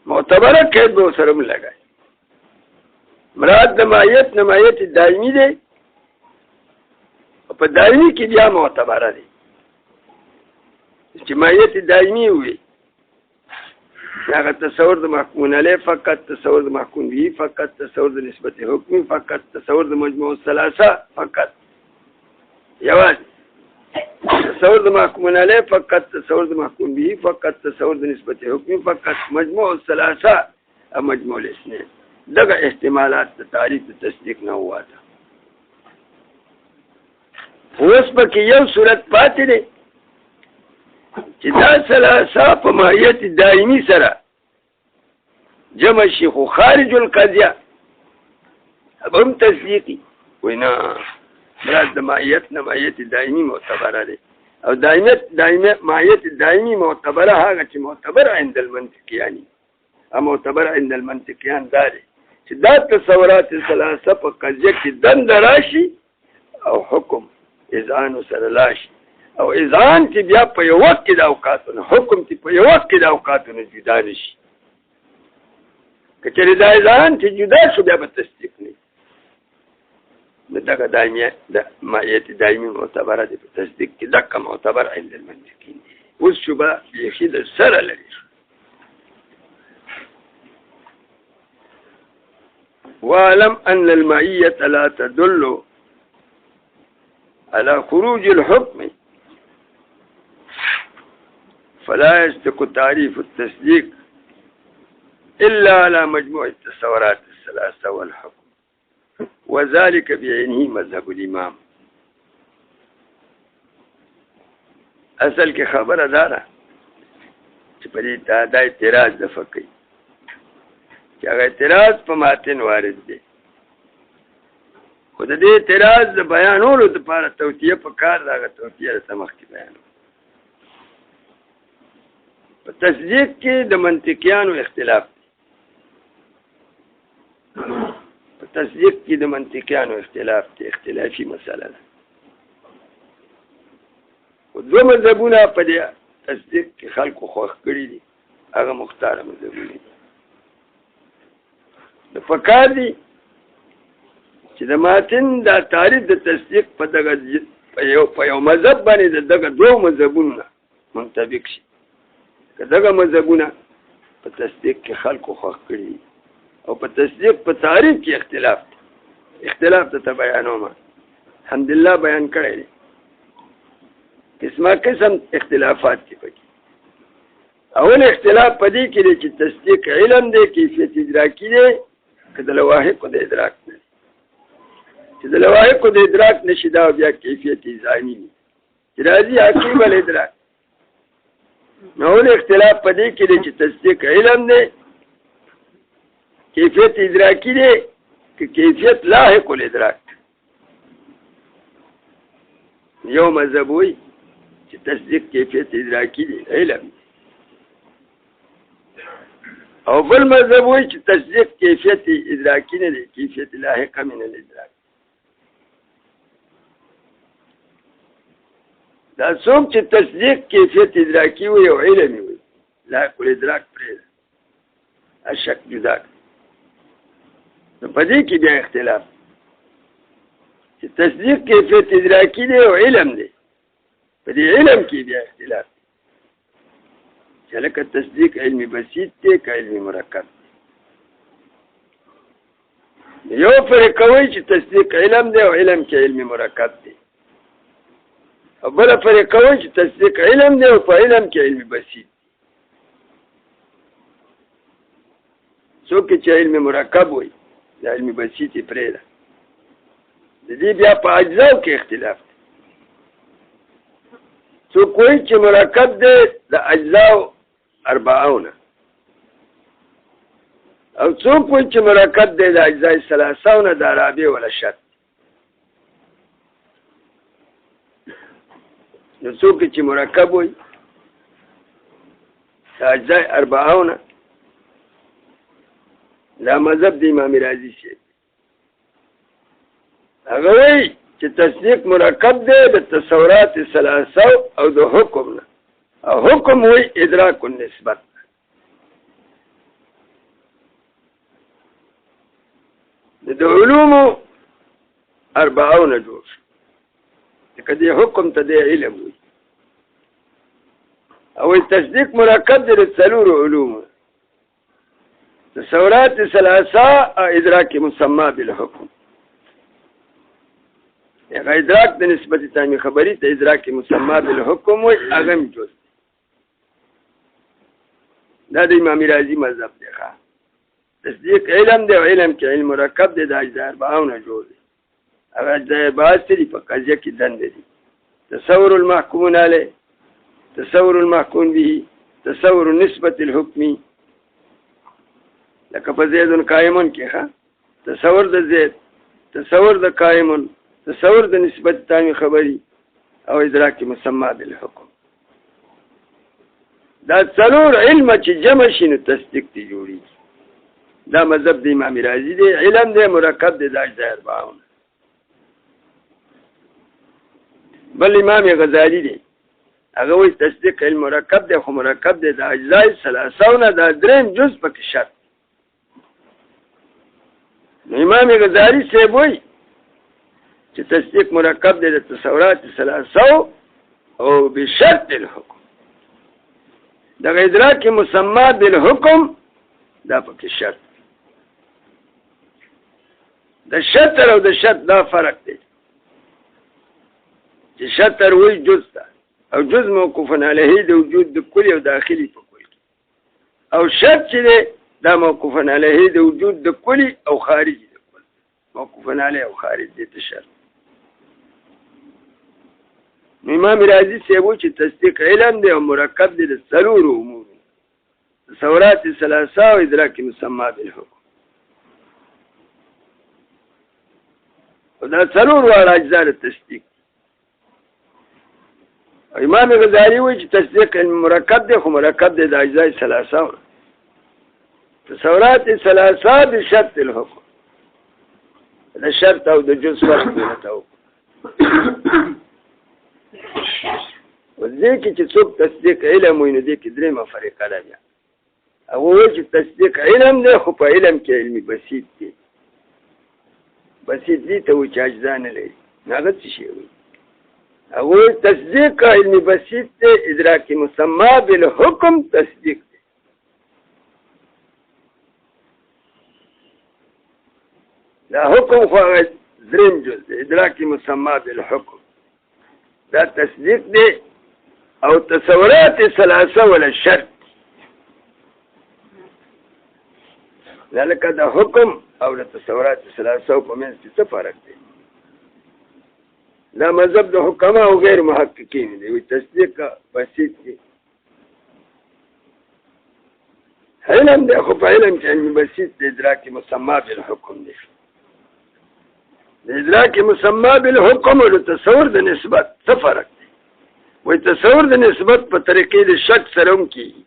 معتبره قید به سره لګای مراد د ماهیت نه ماهیت دائمی دی په دائمی کې بیا معتبره دي چې ماهیت دائمی وي هغه تصور د محکوم علیه فقط تصور د محکوم به فقط تصور د نسبت حکمی فقط تصور د مجموع الثلاثه فقط یوازې تصور د محکوم علیه فقط تصور د محکوم به فقط تصور د نسبت حکمی فقط مجموع الثلاثه او مجموع الاثنين دغه احتمالات د تعریف تصدیق نه واته اوس پکې یو صورت پاتې دی چې دا ثلاثه په ماهیت دائمی سره جمع شي خو خارج القضیه هم تصدیقي وینا مراد د ماهیت نه ماهیت دائمی معتبره دی او دائمی ماهیت دائمی معتبره هغه چې معتبر عند المنطقیان او معتبر عند المنطقیان دا دی چې دا تصورات ثلاثه په قضیه کې دند راشي او حکم اذعان سره راشي او اذعان چې بیا په یو وخت کې د اوقاتونو حکم چې په یو وخت کې د اوقاتونو جدا نشي که چېرې دا اذعان چې جدا شو بیا به تصدیق نه دغه دایمي د ماهیت دایمي معتبره دي په تصدیق کې دغه معتبر عند المنطقین اوس شبه یخي د سره لري واعلم ان المعيه لا تدل على خروج الحكم فلا يصدق تعريف التصديق إلا على مجموع التصورات الثلاثة والحكم وذلك بعينه مذهب الإمام. اصل کې خبره داره چې په دې دا اعتراض دفع کوي چې هغه اعتراض په ماتن وارد دی، خو د دې اعتراض د بیانولو دپاره توطیه په کار ده، هغه توطیه درته مخکې بیانوم. په تصدیق کې د منطقیانو اختلاف دی، په تصدیق کې د منطقیانو اختلاف دی، اختلافي مسله ده. دو مذهبونه په دې تصدیق کې خلکو خوښ کړي دي، هغه مختاره مذهبونه دي. د پکار دي چې د ماتن دا تعریف د تصدیق په دغه په یو مذهب باندې دغه دوه مذهبونه منطبق شي، که دغه مذهبونه په تصدیق کې خلکو خوښ کړي دي او په تصدیق په تعریف کې اختلاف دی. اختلاف ته بیانوم الحمدلله بیان کړی دی. قسمه قسم اختلافات دي پکې. اول اختلاف پدې کې دی چې تصدیق علم دی، کیفیت ادراکی دی، که د لواحق د ادراک نه، چې د لواحق د ادراک نشي دا بیا کیفیت ځاني دی چې راځي عقیب الادراک. نو اول اختلاف پدې کې دی چې تصدیق علم دی، کیفیت ادراکی دی، که کیفیت لاحق الادراک. یو مذهب وایي چې تصدیق کیفیت ادراکی دی، علم دی، او بل مذهب وایي چې تصدیق کیفیت ادراکی نه دی، کیفیت لاحقه من الادراک. دا څوک چې تصدیق کیفیت ادراکی وي او علمي وي، لاحق الادراک پرېږده، اشک جدا کړه. نو په دې کې بیا اختلاف چې تصدیق کیفیت ادراکی دی او علم دی، په دې علم کې بیا اختلاف دی چې لکه تصدیق علمي بسیط دی که علمي مرکب دی. یو فرق کوي چې تصدیق علم دی او علم کې علمي مرکب دی، او بل فرق کوي چې تصدیق علم دی او په علم کې علمي بسیط دی. څوک چې علمي مرکب وي د علمي بسیط یې پرېږده. د دې بیا په اجزاو کې اختلاف دی. څوک وایي چې مرکب دی د اجزاو 40 او څوک وایي چې مرکب دی د اجزای 30 د رابع ولا شرط. نو څوک چې مرکب وایي د اجزای 40 دا مذهب د امام رازي صاحب. هغه وایي چې تصدیق مرکب دی د تصورات 300 او د حکم نه، او حکم وایي ادراک النسبت. د علومو 40 جوړ شو، لکه دې حکم ته دی علم وایي، او تصدیق مرکب دی د 4 علومو، تصورات 300 او ادراک مسمى بالحکم. هغه ادراک د نسبت تامی خبری ته ادراک مسمى بالحکم وي، هغه هم جز دا د امام رازي مذهب دی. تصدیق علم دی او علم کې علم مرکب دی، د اجزا 40 جوړ دی. هغه اجزا 40 په قضیه کې دنده دي: تصور المحکوم علیه، تصور المحکوم به، تصور نسبت الحکمی، لکه په زید قائمون کې ښه تصور د زید، تصور د قائمون، تصور د نسبت تامی خبری او ادراک مسمى بالحکم. دا 4 علم چې جمع شي نو تصدیق دی جوړیږي. دا مذهب د امام رازي دی. علم دی مرکب دی د اجزا 40. بل امام غزالی دی، هغه وایي تصدیق علم مرکب دی، خو مرکب دی د اجزا 30 نه، دا دریم جز پکې شرط. نو امام غزالی صاحب وایي چې تصدیق مرکب دی د تصورات 300 او بشرط الحکم. دغه ادراک مسمى بالحکم دا پکې شرط. د شطر او د شط دا فرق دی چې شطر وایي جز ده، او جز موقوف علیه د وجود د کلی او داخلي په کل کې، او شط چې دی دا موقوف علیه د وجود د کلی او خارجي د کل موقوف علیه او خارج دې ته شرط. نو امام رازي سیبو چې تصدیق علم دی او مرکب دی د ضرور امور تصورات ثلاثه او ادراک مسمى بالحکم. او دا ضرور واړه اجزا د تصدیق. امام غزالی وایي چې تصدیق مرکب دی خو مرکب دی د اجزا ثلاثه تصورات ثلاثه بشرط الحكم. دا شرط او د جز فرق دی ته وځي چې څوک تصدیق علم ویني دي کې درې مفرقه ده بیا. هغه وایي چې تصدیق علم دی خو په علم کې علمي بسيط دی. بسيط دي ته وایي چې اجزا نه لري. هغه څه شی وایي؟ هغه وایي تصدیق علمي بسيط دی ادراک مسمى بالحكم تصدیق. دا حکم خو دریم جز دی ادراک مسمى بالحکم دا تصدیق دی او تصورات ثلاثه ولا شرط لکه دا حکم او د تصورات ثلاثه په منځ کې څه فرق دی. دا مذهب د حکما او غیر محققین دی وي تصدیق بسيط دی علم دی خو په علم کې علم بسيط دی ادراک مسمى بالحکم دی. د ادراک مسمى بالحکم او تصور د نسبت څه فرق دی؟ وای تصور د نسبت په طریقې د شک سره هم کیږي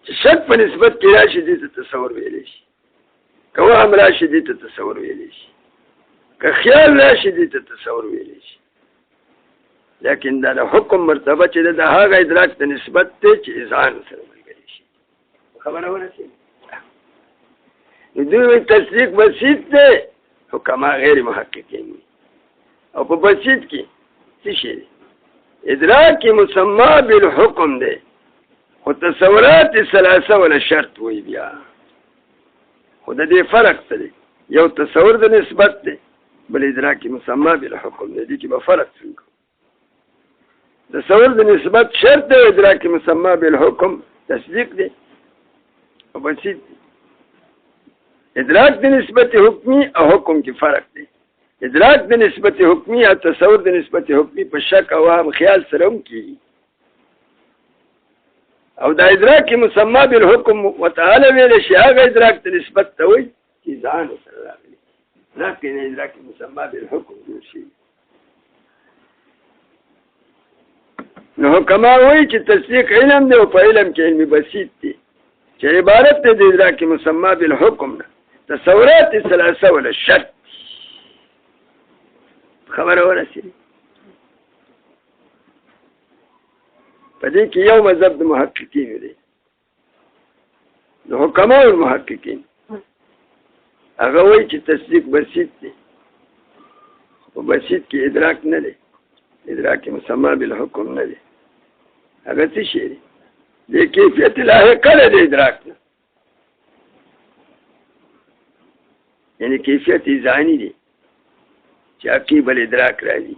چې شک په نسبت کې راشي دي ته تصور ویلی شي که وهم راشي دي ته تصور ویلی شي که خیال راشي دي ته تصور ویلی شي لیکن دا د حکم مرتبه چې د هغه ادراک د نسبت دی چې اذعان سره ملګری شي. خبره ورسېږي دوی تصدیق بسيط دی حکما غیر محققین او په بسيط کې څه شي ادراک مسمى بالحکم دی خو تصورات ثلاثه ولا شرط وي بیا خو د دې فرق څه دی؟ یو تصور د نسبت دی بل ادراک مسمى بالحکم دی. دې کې به فرق څنګه؟ تصور د نسبت شرط دی ادراک مسمى بالحکم تصدیق دی او بسيط دی. ادراک د نسبت حکمی او حکم کې فرق دی. ادراک د نسبت حکمی او تصور د نسبت حکمی په شک او هم خیال سره هم کیږي او دا ادراک مسمى بالحکم وتعالى ویل شي هغه ادراک د نسبت ته وایي چې ځان سره راغلی لکه ادراک مسمى بالحکم جوړ شي. نو حکما وایي چې تصدیق علم دی او په علم کې علمي بسيط دی چې عبارت دی د ادراک مسمى بالحکم نه تصورات ثلاثه ولا شرط. خبره ورسېږي په دې کې یو مذهب د محققین دی د حکما او محققین هغه وایي چې تصدیق بسيط دی او بسيط کې ادراک نه دی ادراک مسمى بالحکم نه دی. هغه څه شی دی؟ د کیفیت لاحقه ده د ادراک نه یعنی کیفیت ذهنی دی چې عقیب الادراک راځي.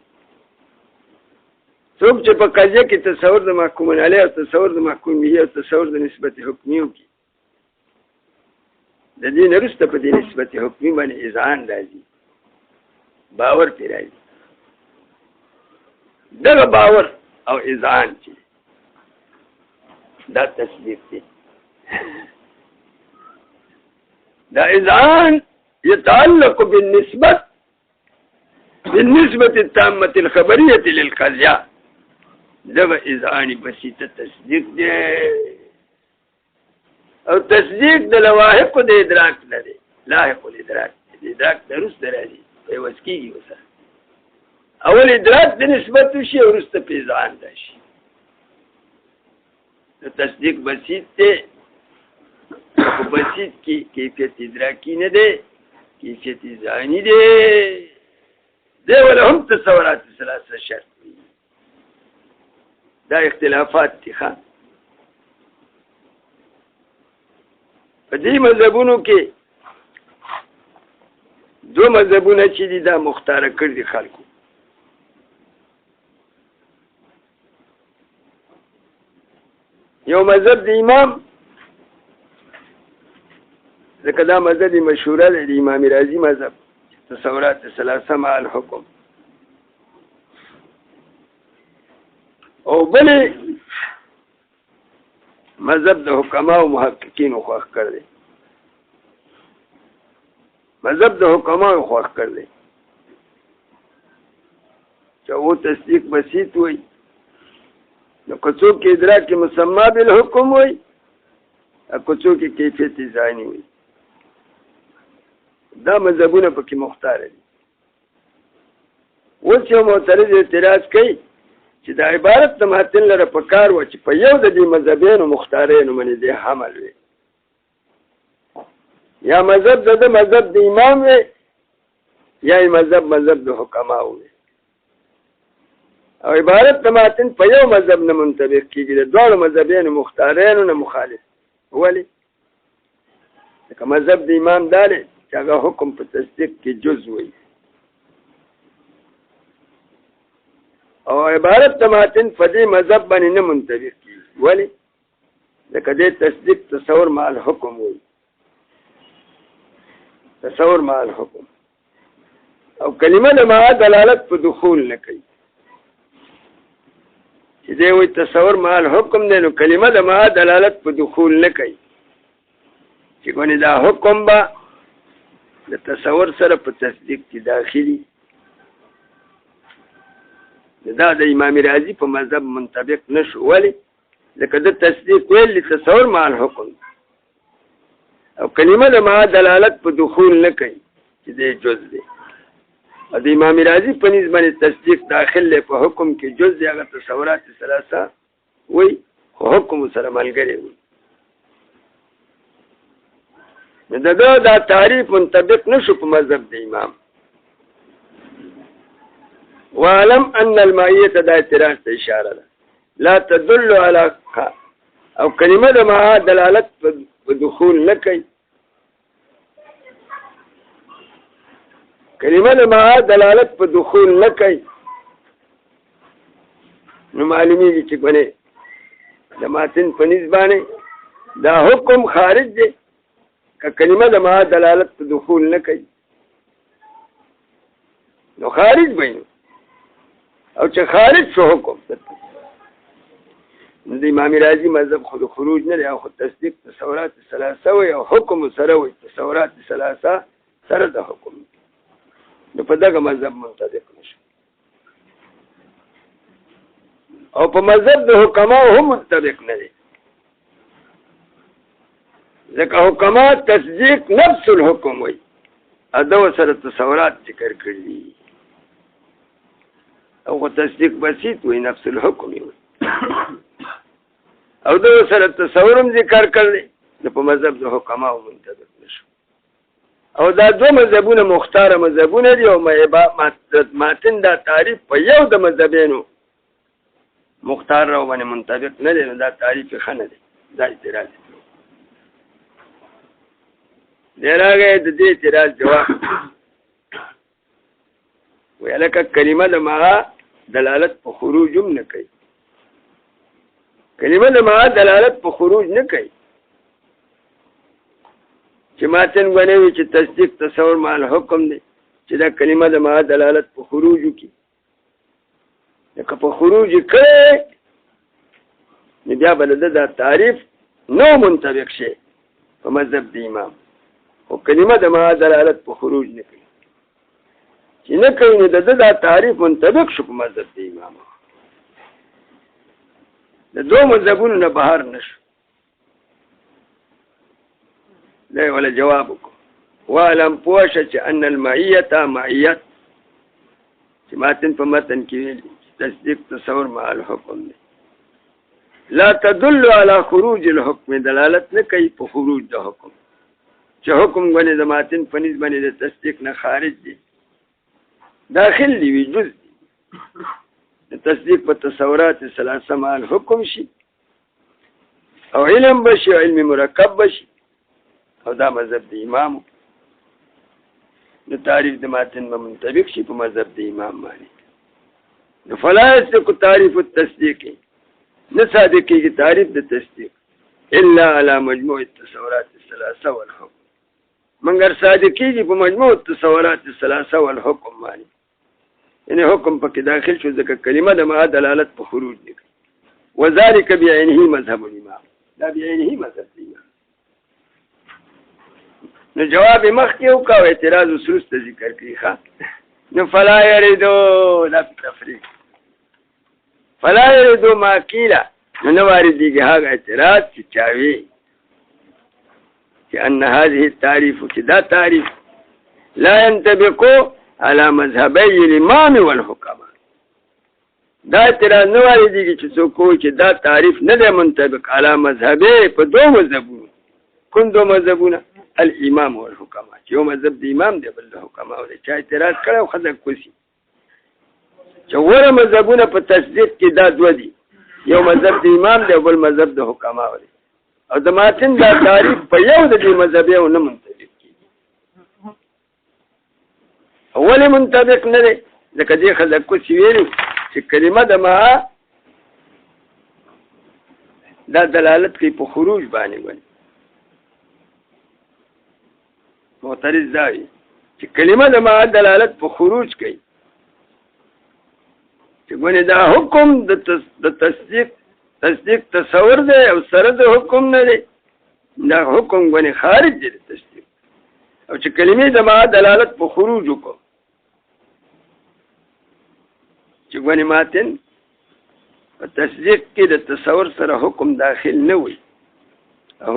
څوک چې په قضیه کې تصور د محکوم علیه او تصور د محکومیه او تصور د نسبت حکمی وکړي د دې نه وروسته په دې نسبت حکمی باندې اذعان راځي باور پرې راځي. دغه باور او اذعان چې دا تصدیق دی. دا اذعان يتعلق بالنسبة التامة الخبرية للقضية. دغه اذعان بسيطه تصدیق دی او تصدیق د لواحق د ادراک نه دی. لاحق الادراک د ادراک درست راځي په وسکیږي وسه اول ادراک د نسبت شي او وروسته په اذعان راشي. تصدیق بسيط دی او بسيط کې کیفیت ادراکی نه دی کیفیت ذهنی دی دی ولا هم تصورات ثلاثه شرط دا اختلافات دي خان په دې مذهبونو کې دو مذهبونه چې دي دا مختار کړی دي خلکو. یو مذهب د امام ځکه دا مذهب مشهوره دی د امام رازي مذهب تصورات ثلاثه مع الحكم. او بل مذهب د حکما او محققین خوښ کړ دی. مذهب د حکما خوښ کړ دی چې او تصدیق بسیط وي، نو کڅو کې ادراک مسمى بالحکم وي، کڅو کې کیفیت ځاني وي. دا مذهبونه پکې مختار دي. اوس یو معترض اعتراض کوي چې دا عبارت د ماتن لره په کار و چې په یو د دې مذهبینو مختارینو باندې دې حمل وي، یا مذهب د مذهب د امام وي یا مذهب د حکما وي. او عبارت د ماتن په یو مذهب نه منطبق کیږي، د دوه مذهبینو مختارینو نه مخالف. ولی که مذهب د امام دار چې هغه حکم په تصدیق کې جز وي، او عبارت د ماتن په دې مذهب باندې نه منطبق کیږي. ولی ځکه دې تصدیق تصور مع الحکم وي، تصور مع الحکم. او کلمه د مع دلالت په دخول نه کوي. چې دی وایي تصور مع الحکم دی، نو کلمه د مع دلالت په دخول نه کوي چې ګونې دا حکم به د تصور سره په تصدیق کې داخلي. دا د امام رازي په مذهب منطبق نشو. ولی ځکه د تصدیق ویل تصور مع الحکم، او کلمه د مع دلالت په دخول نه کوي چې دی جز دی. او د امام رازي په نسبت باندې تصدیق داخل دی په حکم کې جز دی، هغه تصورات ثلاثه وي، خو حکم سره ملګری وي. دا تعریف منطبق نشو په مذهب د امام. وعلم ان المائیت دا اعتراض ته اشاره ده، لا تدل على، او کلمه د مع دلالت په دخول نه کوي. کلمه د مع دلالت په دخول نه کوي، نو معلومیږي چې ګونې د ماتن په نسبت باندې دا حکم خارج دی. که کلمه د مع دلالت په دخول نه کوي نو خارج بینو، او چې خارج شو حکم د امام رازي مذهب خود خروج نه دی، او خود تصدیق تصورات ثلاثه وي، او حکم سره وي تصورات ثلاثه سره د حکم، نو په دغه مذهب منطبق نشو. او په مذهب د حکما هم منطبق نه دی، ځکه حکما تصدیق نفس الحکم وي، ادو سره تصورات ذکر کړي، او تصدیق بسیط وي نفس الحکم وي، او دو سره تصورم ذکر کړي، نو په مذهب د حکما منطبق نشو. او دا دو مذهبونه مختار مذهبونه دي، او ماتن دا تعریف په یو د مذهبینو مختار راو باندې منطبق نه دی، نو دا تعریف ښه نه دی. دا اعتراض دی. راغی د دې اعتراض جواب وی لکه کلمه د مع دلالت په خروج هم نه کوي. کلمه د مع دلالت په خروج نه کوي، چې ماتن غوڼې وي چې تصدیق تصور مع الحکم دی، چې دا کلمه د مع دلالت په خروج وکړي. لکه په خروج کوي، نو بیا به د دا تعریف نو منطبق شي په مذهب د امام، او کلمه د مع دلالت په خروج نه کوي. چې نه کوي نو د دا تعریف منطبق شو په مذهب د امام، د دوه مذهبونو نه بهر نشو. دا ولا جواب وکړو. وعلم پوښه چې ان المعیت معیت چې ماتن په متن کې ویلي تصدیق تصور مع الحکم دی، لا تدل على خروج الحكم، دلالت نه کوي په خروج د حکم، چې حکم غوڼې د ماتن په نسبت باندې د تصدیق نه خارج دی، داخل دی وي، جز دی. د تصدیق په تصورات ثلاثه مع الحکم شي، او علم بشي، او علم مرکب بشي، او دا مذهب د امام، نو تعریف د ماتن به منطبق شي په مذهب د امام باندې. نو فلا يصدق تعریف التصدیق، نه صادقېږي تعریف د تصدیق الا على مجموع التصورات الثلاثه والحكم، منګر صادقیږي په مجموع التصورات الثلاثه والحكم باندې یعنی حکم پکې داخل شو ځکه کلمه د ما دلالت په خروج دی وذلك بعينه مذهب الامام دا بعينه مذهب الامام نو جواب مخکې وکاو اعتراض وسلوس ته ذکر کړی ښه نو فلا يريدو لا تفریق فلا يريدو ما قيل نو واردېږي هغه اعتراض چې چاوي چې ان هذه التعريف چې دا تعریف لا ينطبق على مذهبي الامام والحكماء دا اعتراض نه واردېږي چې څوک وایي چې دا تعریف نه دی منطبق على مذهبي په دوه مذهبونو کوم دوه مذهبونه الامام والحكماء چې یو مذهب د امام دی بل د حکما او چا اعتراض کړو خدای کوسي چې وره مذهبونه په تصدیق کې دا دوه دي یو مذهب د امام دی بل مذهب د حکما او د ماتن دا تعریف په یو د دې مذهبي او نه منطبق کیږي اول منطبق نه دی ځکه دې خدای کوسي ویلي چې کلمه د ما دا دلالت کوي په خروج باندې ونی معترض داوي چې کلمه د ما دلالت په خروج کوي چې ګونې دا حکم د تصدیق تصور دی او سره د حکم نه دی دا حکم ګونې خارج دی د تصدیق او چې کلمې د ما دلالت په خروج وکړو چې ګونې ماتن په تصدیق کې د تصور سره حکم داخل نه وي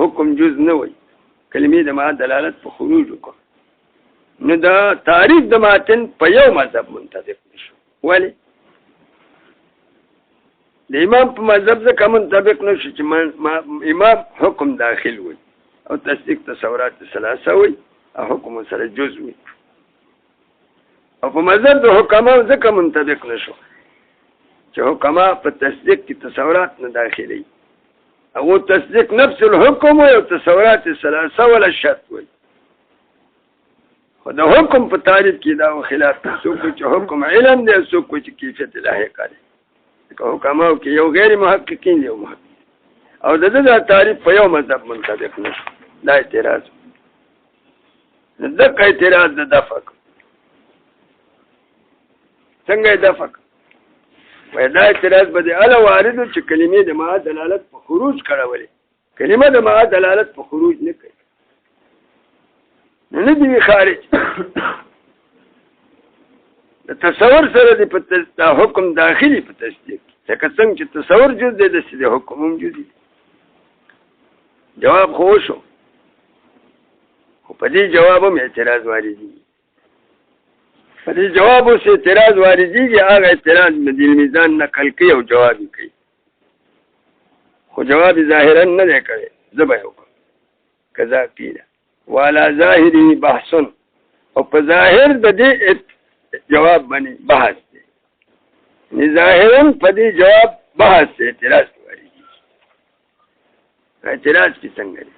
حکم جز نه وي کلمې د ما دلالت په خروج وکړو نو دا تعریف د ماتن په یو مذهب منطبق نشو ولی د امام په مذهب ځکه منطبق نشو چې امام حکم داخل وي او تصدیق تصورات ثلاثه وي او حکم سره جز وي او په مذهب د حکما ځکه منطبق نشو چې حکما په تصدیق کې تصورات نه داخلي او تصدیق نفس الحكم او تصورات الثلاثه ولا شرط وي خو د حکم په تعریف کې دا خلاف څوک چې حکم علم دی څوک چې کیفیت لاحق دی حکماو کې یو غیر محققین یو محقق او د دې تعریف په یو مذهب منطبق نشو دا اعتراض دغه اعتراض د دفق څنګه دفق وای دا اعتراض به د اعلی واردو چې کلمې د ما دلالت په خروج کړولې کلمه د ما دلالت په خروج نه کوي نه دی خارج د تصور سره د حکم داخلي په تصدیق لکه څنګه چې تصور جز دی د حکم هم جز دی جواب خو شو خو په دې جواب هم اعتراض واردېږي په دې جواب اوس اعتراض واردېږي هغه اعتراض مدي الميزان نقل کوي او جواب کوي خو جواب ظاهرا نه دی کوي زه به وکړم کذا قیل وعلى ظاهره بحث او په ظاهر د دې جواب باندې بحث دی ظاهرا په دې جواب بحث اعتراض واردېږي اعتراض په څنګه دی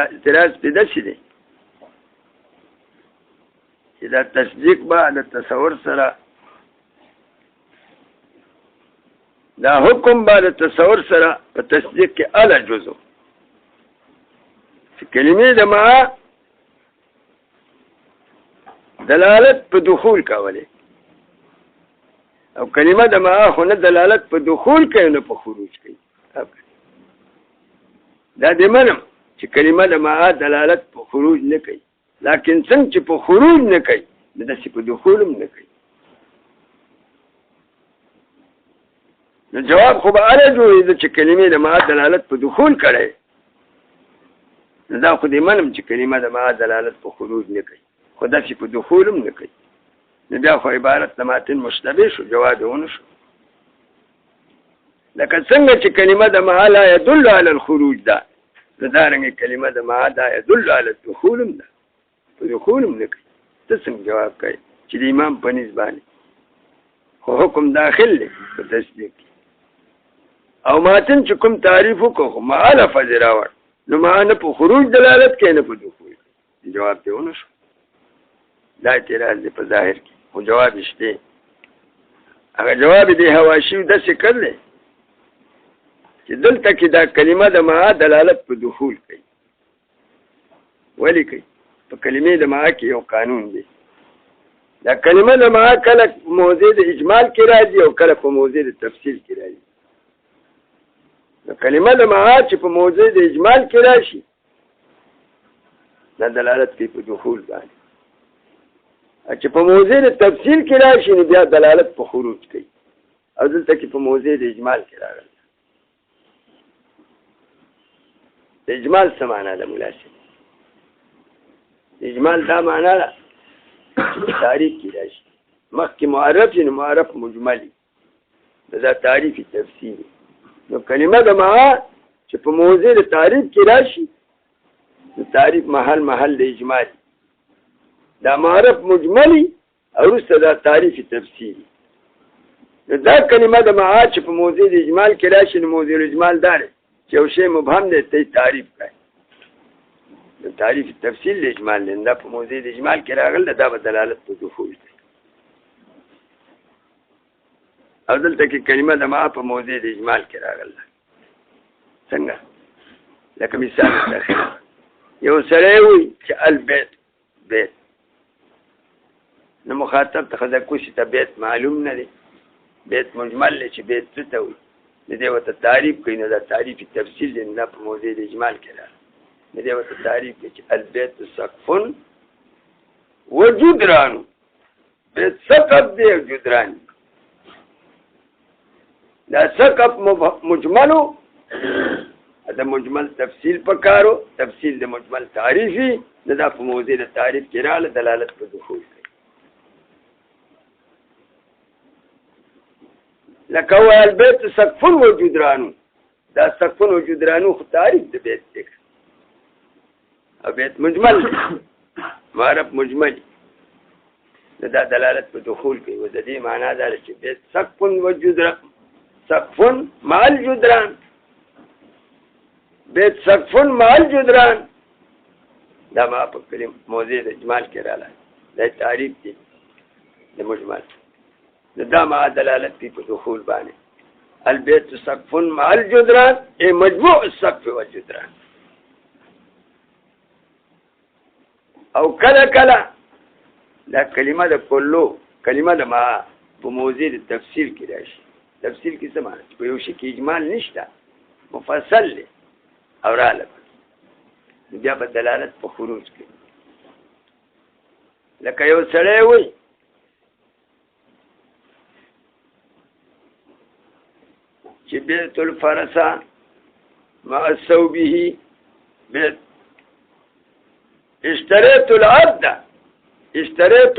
اعتراض په داسې دی چې دا تصدیق به د تصور سره دا حکم به د تصور سره په تصدیق کې اعلی جزء چې کلمې د ما دلالت په دخول کوي او کلمه د ما خو نه دلالت په دخول کوي نه په خروج کوي دا د منم چې کلمه د ما دلالت په خروج نه کوي لکن څنګه چې په خروج نه کوي د دې په دخول هم نه کوي نو جواب خو به اړه جوړي چې کلمې د ما دلالت په دخول کوي دا خو دې منم چې کلمه د ما دلالت په خروج نه کوي خو داسې په دخول هم نه کوي نو بیا خو عبارت د ماتن مشتبه شو جواب ونه شو لکه څنګه چې کلمه د ما لا يدل على الخروج ده دارنګه کلمه د ما دا يدل على الدخول ده په دخول هم نه کوي ته څنګه جواب کوي چې د امام په نسبانه خو حکم داخل دی په تصدیق او ماتن چې کوم تعریف وکړو ما الف ذراور نو ما نه په خروج دلالت کوي نه په دخول جواب دی ونه شو دا اعتراض دی په ظاهر کې خو جواب شته هغه جواب دی حواشی د څه کړل چې دلته کې دا کلمه د ما دلالت په دخول کوي ولیکئ په کلمې د معا کې یو قانون دی. دا کلمه د معا کله په موضع د اجمال کې راځي او کله په موضع د تفصیل کې راځي. د کلمه د معا چې په موضع د اجمال کې راشي دا دلالت کوي په دخول باندې، چې په موضع د تفصیل کې راشي نو بیا دلالت په خروج کوي. او دلته کې په موضع د اجمال کې راغلی. د اجمال څه معنا ده ملاسم؟ اجمال دا معنا ده تعریف کې راشي. مخکې معرف نو معرف مجملی دا تعریف تفصیلی. نو کلمه د معا چې په موضع د تعریف کې راشي د تعریف محل د اجمال دا معرف مجملی او وروسته دا تعریف تفصیلی. نو دا کلمه د معا چې په موضع د اجمال کې راشي نو موضع الاجمال دا دی چې یو شی مبهم دی ته تعریف کوي. د تعریف تفصیل د اجمال دی دا په موضع د اجمال کې راغله دا به دلالت په دخول دی. او دلته کې کلمه د معا په موضع د اجمال کې راغله. څنګه؟ لکه مثال داخله یو سړی وي چې البیت بیت نو مخاطب ته خزه کوشي ته بیت معلوم نه دی، بیت مجمل دی چې بیت څه ته وي نو دی ورته تعریف کوي. نو دا تعریف تفصیل دی دا په موضع د اجمال کې راغله. نو دی ورته تعریف کوي چې البیت سقف وجدران، بیت سقف دی او جدران. دا سقف مجملو دا مجمل تفصیل پکارو، تفصیل د مجمل تعریفی دا په موضع د تعریف کې راغله دلالت په دخول کوي. لکه وایي البیت سقف وجدران، دا سقف وجدران خو تعریف د بیت دی او بیت مجمل معرف مجمل دا دلالت په دخول کوي. و د دې معنا دا چې بیت سقف وجدران، سقف مع الجدران، بیت سقف مع الجدران دا ما په کلمه موضع د اجمال کې راغلی. دا تعریف دی د مجمل دا ما دلالت کوي په دخول باندې. البیت سقف مع الجدران ای مجموع السقف والجدران. او کله کله دا کلمه د کلو کلمه د ما په موضع د تفصیل کې راشي. تفصیل کې څه معنی؟ په یو شي کې اجمال نشته مفصل دی او رااله بیا په دلالت په خروج کوي. لکه یو سړی وي چې بیت الفرسا مع ثوبه بیت اشتريت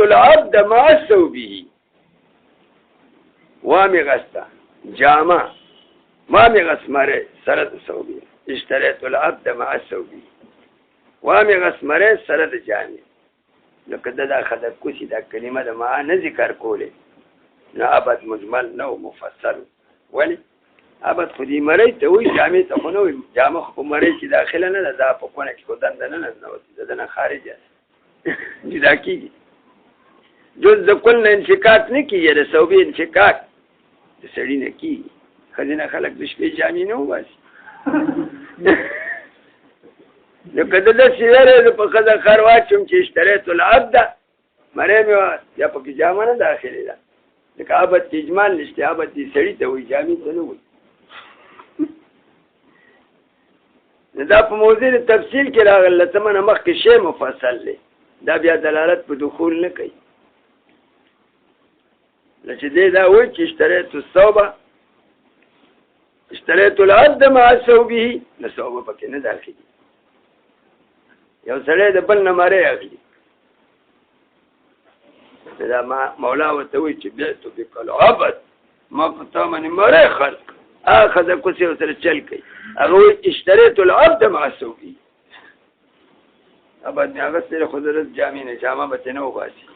العبد مع ثوبه وامی غستا جامع وامی غسمره سرد ثوبه اشتريت العبد مع ثوبه وامی غسمره سرد جامع. نو کده دا خدای کوشي دا کلمه د معا نه ذکر کوله نه ابد مجمل نه مفصل. ولی ابد خودی مری ته وی جامع ته خو نو جامع خو مری چې داخله نه ده په کونه کې ودان نه نه نه خارجه جدا کیږي. جز د کل انفکاک نه کیږي د ثوبه انفکاک د سړی نه کیږي. خزینه خلق د شپې جامع نه وباسي. نو کده د سیاره په خزه خرواچم چې اشتریت العبد مری مې یا په جامع نه داخله ده. لکه ابد اجمال نشته، ابد دې سړی ته وی جامع ته نه وي. دا په موضوع د تفصیل کې راغله تمنه مخکې شی مفصل دی دا بیا دلالت په دخول نه کوي. لکه دې دا وایي چې اشتريت العبد مع ثوبه نو ثوبه پکې نه داخلي. یو سړی د بل نه مری اخلي دا مولا ورته وایي چې بعت بک العبد ما په من مری خلق اخذ کوسي سره چل کوي. هغه اشتريت العبد مع ثوبه ابد نه هغه سره خدرت جامع نه جامه به نه وباسي.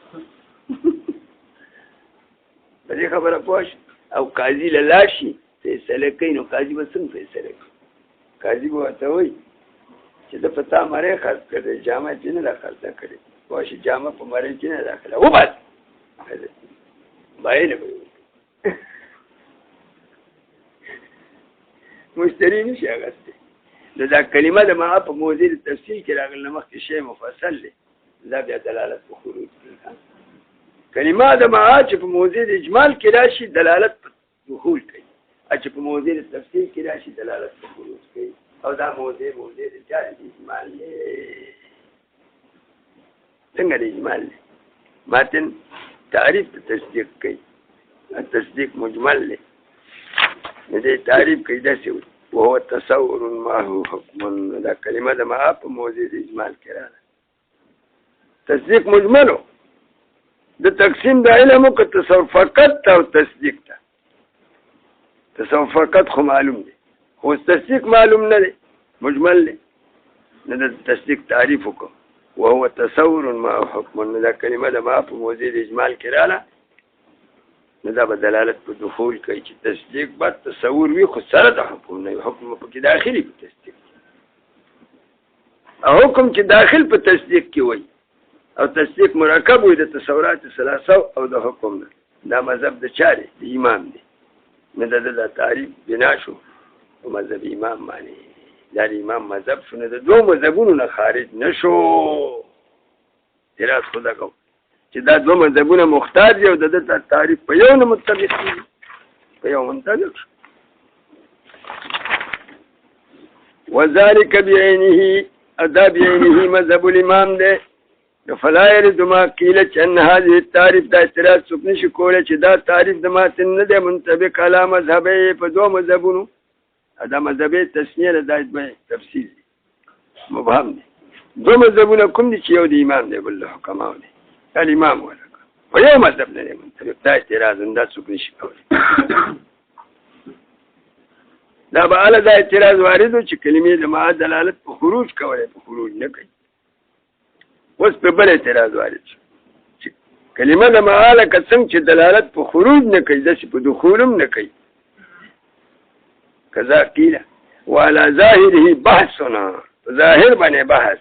په دې خبره پوښ او قاضي لاشي فیصله کوي. نو قاضي به څنګه فیصله کوي؟ قاضي به ورته وایي چې د پتا مری خرڅ کړي جامه چې نه خرڅ کړي واش جامه په مری چې نه داخله وباس باندې مشتری نشي اغسته. دا کلمه د ما په موضوع د تفصیل کې راغلی مخکې شی مفصل دی دا بیا دلالت په خروج کوي کلمه د ما چې په موضوع د اجمال کې راشي دلالت په دخول کوي چې په موضوع د تفصیل کې راشي دلالت په خروج کوي او دا موضوع د چا د اجمال دی څنګه د اجمال دی ماتن تعریف د تصدیق کوي التصدیق مجمل دی دې تعریف کوي داسې وهو تصور ما هو حكم دا کلمه د ما په موضوع د اجمال کې راغله تصدیق مجملو د تقسیم د علم او تصور فقط او تصدیق ته تصور فقط خو معلوم دی خو تصدیق معلوم نه دی مجمل دی نه د تصدیق تعریف وکړو وهو تصور ما هو حكم دا کلمه د ما په موضوع د اجمال کې راغله نو دا به دلالت په دخول کوي چې تصدیق بعد تصور وي خو سره د حکم نه حکم په کې داخلي په تصدیق او حکم چې داخل په تصدیق کې وي او تصدیق مرکب وي د تصورات ثلاثه او د حکم نه دا مذهب د چاري د امام دی نه د تعریف بنا شو او مذهب امام معنی دا د امام مذهب شو نه د دوه مذهبونو نه خارج نشو اراده خدا کو چې دا دوه مذهبونه مختار دي او د تعریف په یو نه متفق دي په یو منطبق وذلك بعينه ادا بعينه مذهب الامام ده فلا يرد ما قيل ان هذه التعريف دا اعتراض څوک نشي کولای چې دا تعریف د ماتن نه دی منطبق علی مذهبه په دوه مذهبونو دا مذهبه تسنیه له دایت به تفصیل مبهم دي دوه مذهبونه کوم دي چې یو د امام دی بل حکما دی الامام ولا په یو مذهب نه دی منطبق دا اعتراض دا څوک نشي کولای دا به اعلی دا اعتراض وارد چې کلمې د ما دلالت په خروج کوي په خروج نه کوي اوس په بل اعتراض وارد چې کلمه د معاله کڅنګ چې دلالت په خروج نه کوي داسې په دخولم نه کوي کذا قیل وعلى ظاهره بحثنا ظاهر باندې بحث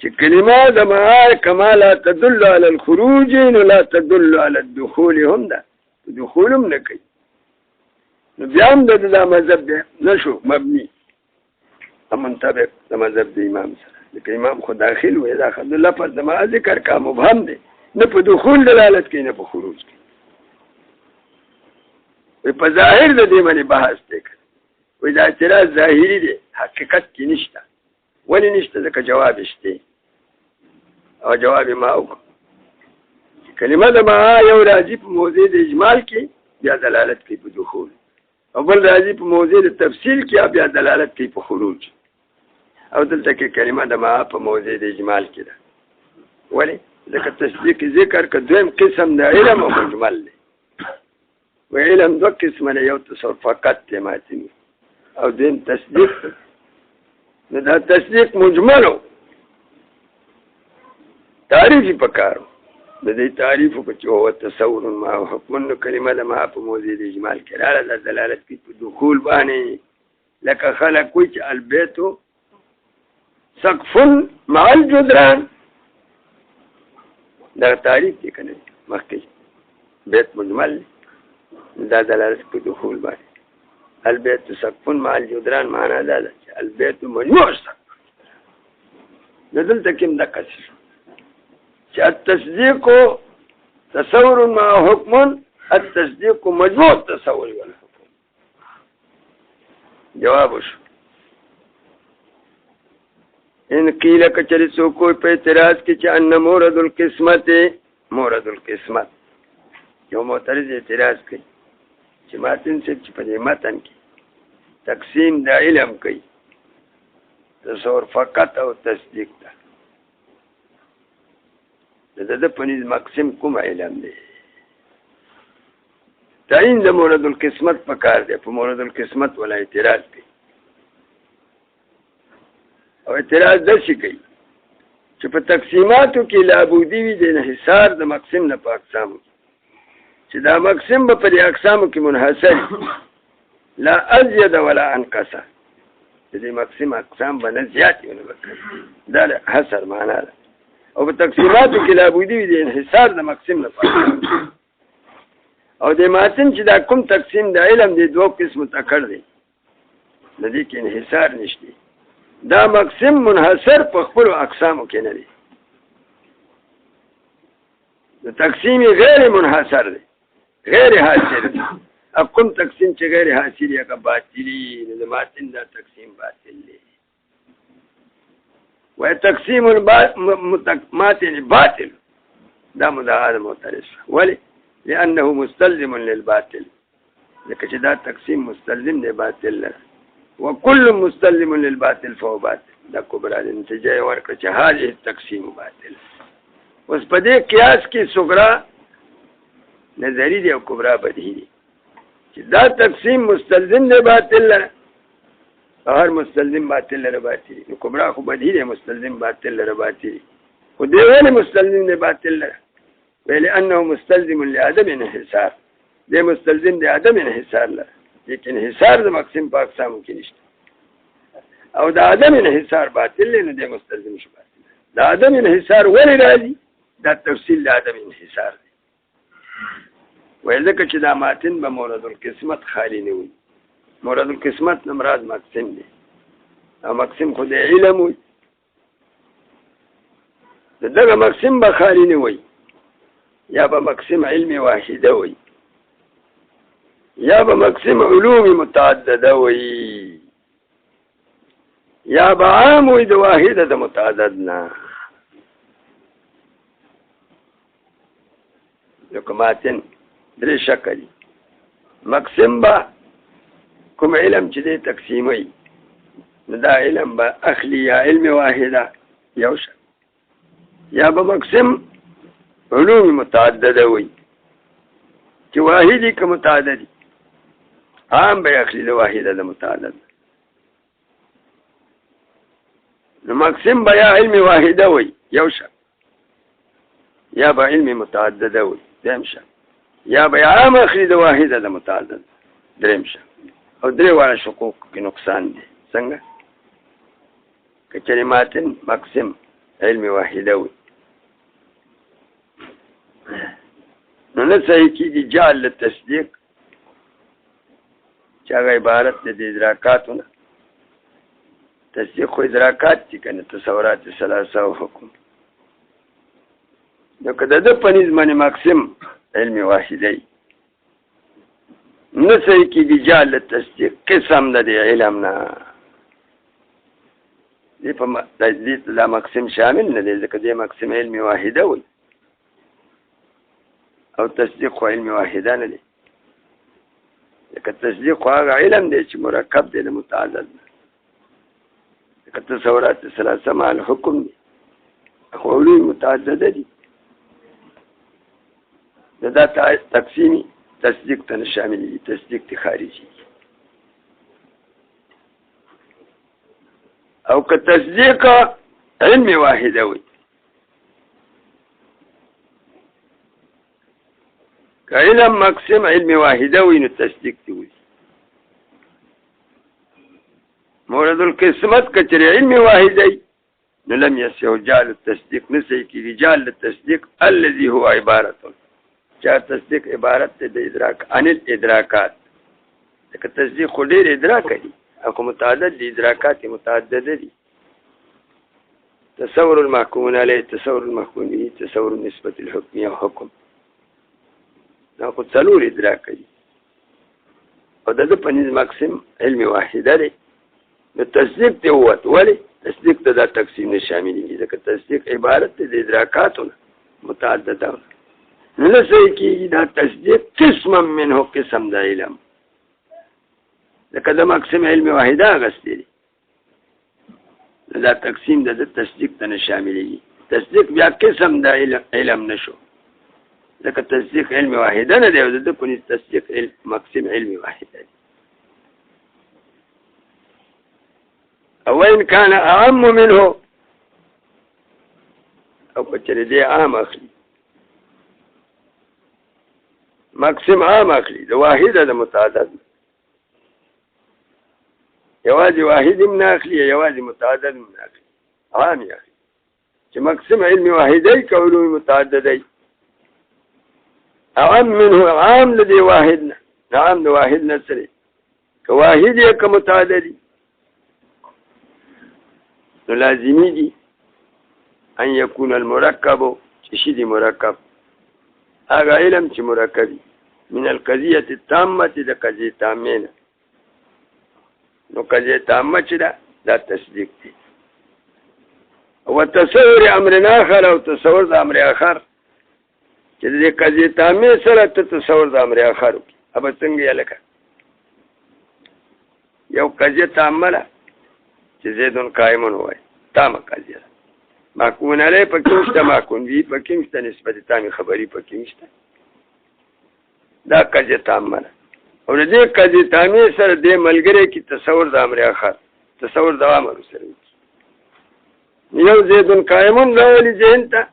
چې کلمه د معاله کما لا تدل على الخروج ولا تدل على الدخول هم ده دخولم نه کوي نو بیا هم د مذهب نشو مبني منطبق د مذهب د امام سره لکه امام خو داخل وي دا خد لفظ د ما ذکر کا مبهم دی نه په دخول دلالت کوي نه په خروج کوي په ظاهر د دې باندې بحث وکړي وای دا اعتراض ظاهري دی حقیقت کې نشته ولې نشته ځکه جواب شته او جواب ما وکړه کلمه د ما یو راځي په موضوع د اجمال کې بیا دلالت کوي په دخول او بل راځي په موضوع د تفصیل کې بیا دلالت کوي په خروج او دلته کې کلمه د ما په موضوع د اجمال کې ده ولی ځکه تصدیق ذکر که دویم قسم د علم او مجمل دی و علم دو قسم دی یو تصور فقط دی ماتنی او دویم تصدیق نو دا تصدیق مجملو تعریفی پکارو د دې تعریف کو چې هو تصور ما حکم نو کلمه د ما په موضوع د اجمال کې راځي دلالت کوي په دخول باندې لکه خلق کوي چې البیتو سقف مع الجدران دا تعریف دی کنه مخکې بیت مجمل دا دلالت په دخول باندې البیت سقف مع الجدران معنا دا ده چې البیت مجموع سقف دلته کوم د کسر چې التصدیق تصور مع حکم التصدیق مجموع تصور والحکم جواب شو ان قیل کچری سوکو په اعتراض کې چې ان مورد القسمت یو معترض اعتراض کوي چې ماتن چې په دې متن کې تقسیم د علم کوي تصور فقط او تصدیق ده د پنځ مقسم کوم علم دی تعین د مورد القسمت په کار دی په مورد القسمت ولا اعتراض کوي او اعتراض د شي کوي چې په تقسیماتو کې لابودی وي د انحصار د مقسم نه په اقسام چې دا مقسم په دې اقسامو کې منحصر لا ازید ولا انقص دې مقسم اقسام باندې زیات وي دا حصر معنا ده او په تقسیماتو کې لابودی وي د انحصار د مقسم نه په او د ماتن چې دا کوم تقسیم د علم د دوه قسم تکړه دي د دې کې انحصار نشته. دا مقسم منحصر په خپل اقسامو کې نه دی. د تقسیم غیر منحصر دی، غیر حاصل دی. کوم تقسیم چې غیر حاصل یا باطلی نو د ماتن دا تقسیم باطل دی. و تقسیم ماتن باطل دا مدعا د معترض. ولی؟ لأنه مستلزم للباطل، لکه چې دا تقسیم مستلزم دی باطل لره. وكل مستلزم للباطل فهو باطل. دا کبرا د نتیجه ورکړه چې هذه التقسیم باطل. اوس په دې قیاس کې صغرا نظری دی او کبرا بدیهی دی. چې دا تقسیم مستلزم دی باطل لره، هر مستلزم باطل لره باطل دی. نو کبرا خو بدیهی دی، مستلزم باطل لره باطل دی. خو دی ولې مستلزم دی باطل لره؟ ولأنه مستلزم لعدم انحصار. دی مستلزم دی عدم انحصار لره، لیکن انحصار د مقسم په اقسامو کې نشته. او د عدم انحصار باطل دی، نو دی مستلزم شو باطل. د عدم انحصار ولې راځي؟ دا تفصیل د عدم انحصار دی. وایي ځکه چې دا ماتن به مورد القسمت خالی نه وي. مورد القسمت نه مراد مقسم دی، او مقسم خو د علم وي. د دغه مقسم به خالی نه وي، یا به مقسم علم واحده وي، یا به مقسم علوم متعدده وي، یا به عام وي د واحده د متعدد نه. لکه ماتن درې شکل. مقسم به کوم علم چې دی تقسیموي، نو دا علم به اخلي یا علم واحده یو شک، یا به مقسم علوم متعدده وي چې واحدی که متعددی، عام به اخلي د واحده د متعدد. نو مقسم به یا علم واحده وي یو شک، یا به علم متعدده وي دریم شک، یا به عام اخلي د واحده د متعدد دریم شک. او درې واړه شکوک کې نقصان دی. څنګه؟ که کلماتن مقسم علم واحده وي، نو نه صحیح کېږي جعل للتصدیق چې هغه عبارت دی د ادراکاتو نه. تصدیق خو ادراکات دي که نه، تصورات ثلاثه او حکم. نو که د ده په نظم باندې مقسم علم واحده وي، نه صحیح کېږي جعل للتصدیق قسم د دې علم نه. دې په دا مقسم شامل نه دی، ځکه دې مقسم علم واحده وي، او تصدیق خو علم واحده نه دی. لکه تصدیق خو هغه علم دی چې مرکب دی له متعدد نه. لکه تصورات ثلاثه مع الحکم دی، خو علوم متعدده دي. دا تقسیمی تصدیق ته نه شامل دي، تصدیق ته خارجي. او که تصدیق علم واحده وي، که علم مقسم علم واحده وي، نو تصدیق ته وي. مورد القسمت که چېرې علم واحده وي، نو لم يصح جعل التصدیق، نه صحیح کېږي جعل التصدیق الذي هو عبارة، چا تصدیق عبارت دی د ادراک عن الادراکات. لکه تصدیق خو ډېر ادراک دي، او متعدد دي، ادراکات متعدده دي. تصور المحكوم عليه، تصور المحكوم به، تصور النسبة الحكمية او حکم، دا خو څلور ادراک دي. او د ده په نظم مقسم علم واحده دی، نو تصدیق ته ووت. ولې؟ تصدیق ته دا تقسیم نه شاملېږي، ځکه تصدیق عبارت دی د ادراکاتو نه متعدده. نو نه صحیح کېږي دا تصدیق قسما منه، قسم د علم. لکه د مقسم علم واحده اخیستی دی، دا تقسیم د تصدیق ته نه شاملېږي. تصدیق بیا قسم د علم نشو، ځکه تصدیق علم واحده نه دی، او د ده په نسبت تصدیق مقسم علم واحده دی. او وإن كان أعم منه، او که چېرې دی عام اخلي، مقسم عام اخلي د واحده د متعدد، یوازې واحد هم نه اخلي، یوازې متعدد هم نه اخلي، عام یې اخلي. چې مقسم علم واحده که علوم متعدده، عام منه عام د دې واحد نه، عام د واحد نه سره، که واحد یې که متعدد، نو لازمی دي ان یکون المرکب چې شي دي مرکب هغه علم چې مرکبي من القضیه التامه د قضیه تامه نه نو قضیه تامه چې دا تصدیق دي او تصور امر اخر او تصور د امر اخر چې د قضیه تامه سره ته تصور د امر اخر اب څنګه یلکه یو قضیه تامه ده چې زیدون قائمون وای تامه قضیه ماکون علی پکې مشته ماکون وی پکې مشته نسبت تامه خبري پکې مشته دا قضیه تامه ده او دې قضیه تامه سره د ملګری کی تصور د امر اخر تصور د امر سره یو زیدون قائمون راولي ذهن ته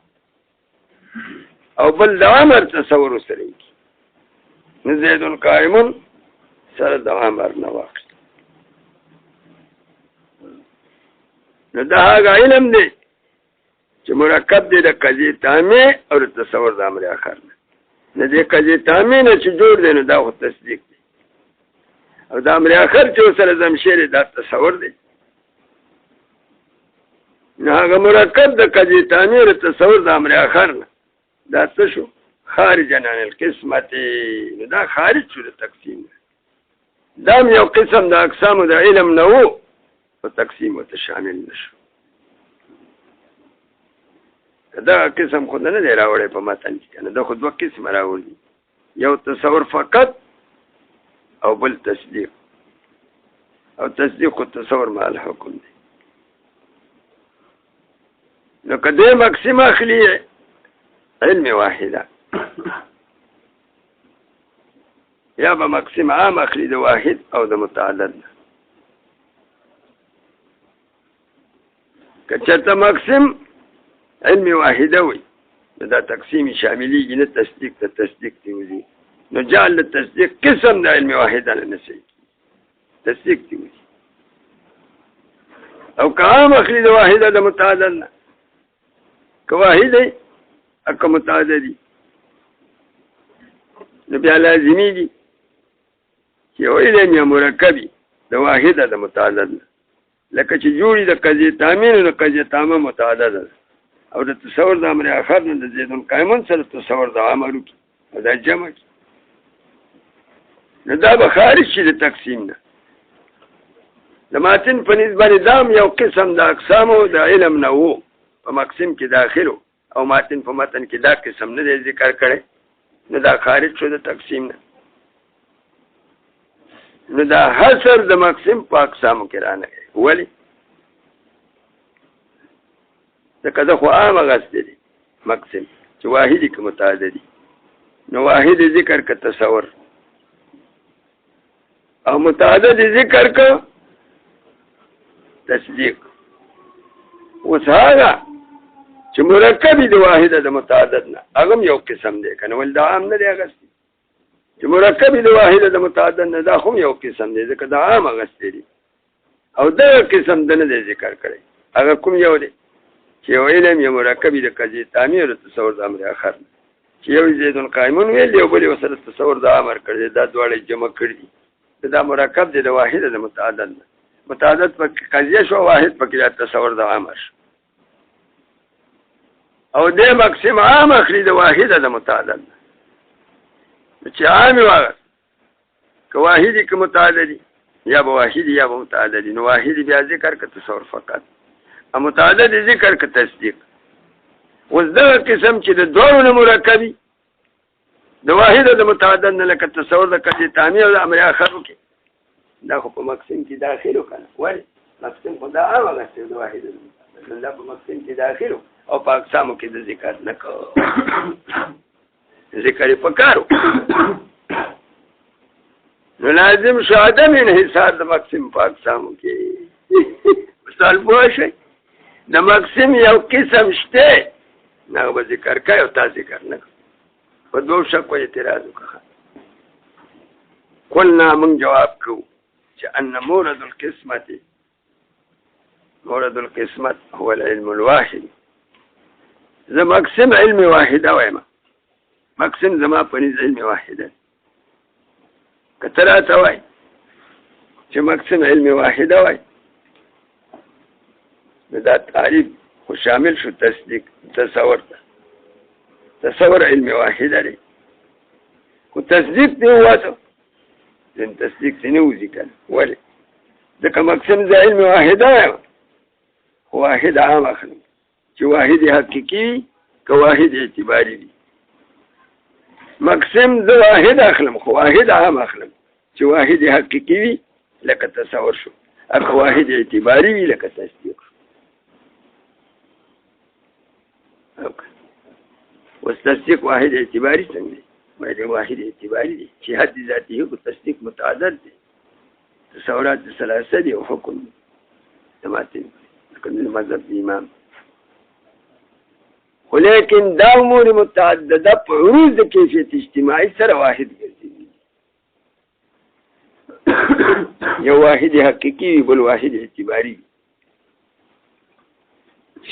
او بل د امر تصور سره کی زیدون قائمون سره د امر نه واقع نو دا هغه علم دی چې مرکب دی د قضیه تامه او تصور د امر اخر نه د قضیه تامه نه چې جوړ دی نو دا خو تصدیق دی او د امر اخر چې سره زمشیر دا تصور دی نو هغه مرکب د قضیه تامه او تصور د امر اخر نه دا څه شو خارج عن القسمت نو دا خارج شو د تقسیم دا یو قسم د اقسام د علم نه وو په تقسیم ته شامل نشو دا قسم خود نه دی راوړی په متن کې کنه دا خود دوه قسم راوړي یو تصور فقط او بل تصدیق او تصدیق او تصور مع الحكم دی نو کده مقسم اخلی علم واحده یا به مقسم عام اخلی د واحد او د متعدد کچرته مقسم علم واحده وي دا تقسیم شاملی نه تصدیق ته تصدیق دی وزي نو جعل التصدیق قسم د علم واحده نه نشي تصدیق دی وزي او کام اخلی د واحده د متعدد نه که واحده اکه متعددی نو بیا لازمی دی چې یو علم مرکبی د واحده د متعدد نه لکه چې جوړی د قضیه تامین او د قضیه تامه متعدد ده او د تصور د امر اخر نه د زیدون قائمون سره تصور د عملو کی او د جمع کی نو دا به خارج شي د تقسیم نه د ماتن په نسبت دام یو قسم د اقسامو د علم نه وو په مقسم کې داخلو او ماتن په متن کې دا قسم نه ذکر کړي نو دا خارج شو د تقسیم نه نو دا حصر د مقسم په اقسامو کې رانه ولی ځکه دا خو عام غست دی مقسم چې واحدی که متعددی نو واحد ذکر که تصور او متعدد ذکر که تصدیق اوس هغه چې مرکبی د واحده د متعدد نه هغه یو قسم دی کنه ول دا عام نه دی غستی چې مرکبی د واحده د متعدد نه دا هم یو قسم دی ځکه دا عام غستی دی او دا قسم د نه ذکر کړي هغه کوم یو دی چې یو علم یو مرکبی د قضیه تامه او تصور د امر اخر چې یو زیدون قائمون ویل یو بل وسره تصور د امر کړي دا دواړه جمع کړي دا مرکب دی د واحده د متعدد نه متعدد په قضیه شو واحد په کې تصور د امر او د مقسم عام اخلي د واحده د متعدد چې عام واغ که واحدی که متعددی یا به واحدی یا به متعددی نو واحدی بیا ذکر که تصور فقط او متعدد ذکر که تصدیق اوس دغه قسم چې د دوه نه مرکبي د واحده د متعدد نه لکه تصور د قضیه تامه او د امر اخر کې دا خو په مقسم کې داخلو کنه ولی مقسم خو دا هغه غسته د واحده دا په مقسم کې داخلو او په اقسامو کې د ذکر نه کو ذکر پکارو نو لازم شو عدم انحصار د مقسم په اقسامو کې مثال پوه د مقسم یو قسم شته نه به ذکر کوي او تا ذکر نه کوي په دوه شکو اعتراض وکړه قلنا من جواب کو چې ان مورد القسمت هو العلم الواحد زه مقسم علم واحده وایم مقسم زما پنځ علم واحده کتره ته وای چې مقسم علم واحده وای دا تعریف خو شامل شو تصدیق تصور ته. تصور علم واحد دی خو تصدیق دی واسه ځین تصدیق څه نه وځي کنه. ولې ځکه مقسم د علم واحد دی خو واحد عام اخلم چې واحد حقیقي که واحد اعتباري دی. مقسم د واحد اخلم خو واحد عام اخلم چې واحد حقیقي وي لکه تصور شو، اخ واحد اعتباري وي لکه تصدیق شو. اوس تصدیق واحد اعتباري څنګه دی؟ باید واحد اعتباري دی چې حد ذاتي او تصدیق متعدد دی. تصورات ثلاثه دي او حکم تماتين لكن مذهب الامام. ولیکن دا امور متعدده په عروض د کیفیت اجتماعي سره واحد ګرځي. یو واحد حقیقي بل واحد اعتباري.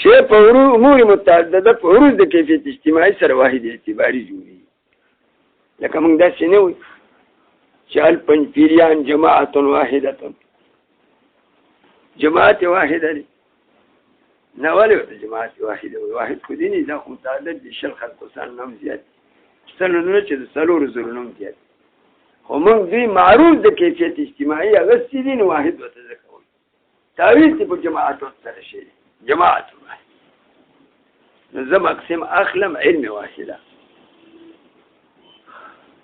شی په امور متعدده په عروض د کیفیت اجتماعي سره واحد اعتباري جوړي. لکه موږ داسې نه وایو چې الپنجپیریان جماعت واحده، جماعت واحده دی. نه ولې ورته جماعت واحده وي؟ واحد خو دي نه، دا خو متعدد دي. شل خلکو سره هم زیات دي، څلورونه چې د څلورو زرو هم زیات دي. خو موږ دوی معروض د کیفیت اجتماعي اغوستي دي نو واحد ورته ځکه وایي. تعویض دې په جماعتو سره شي، جماعت واحد. نو زه مقسم اخلم علم واحده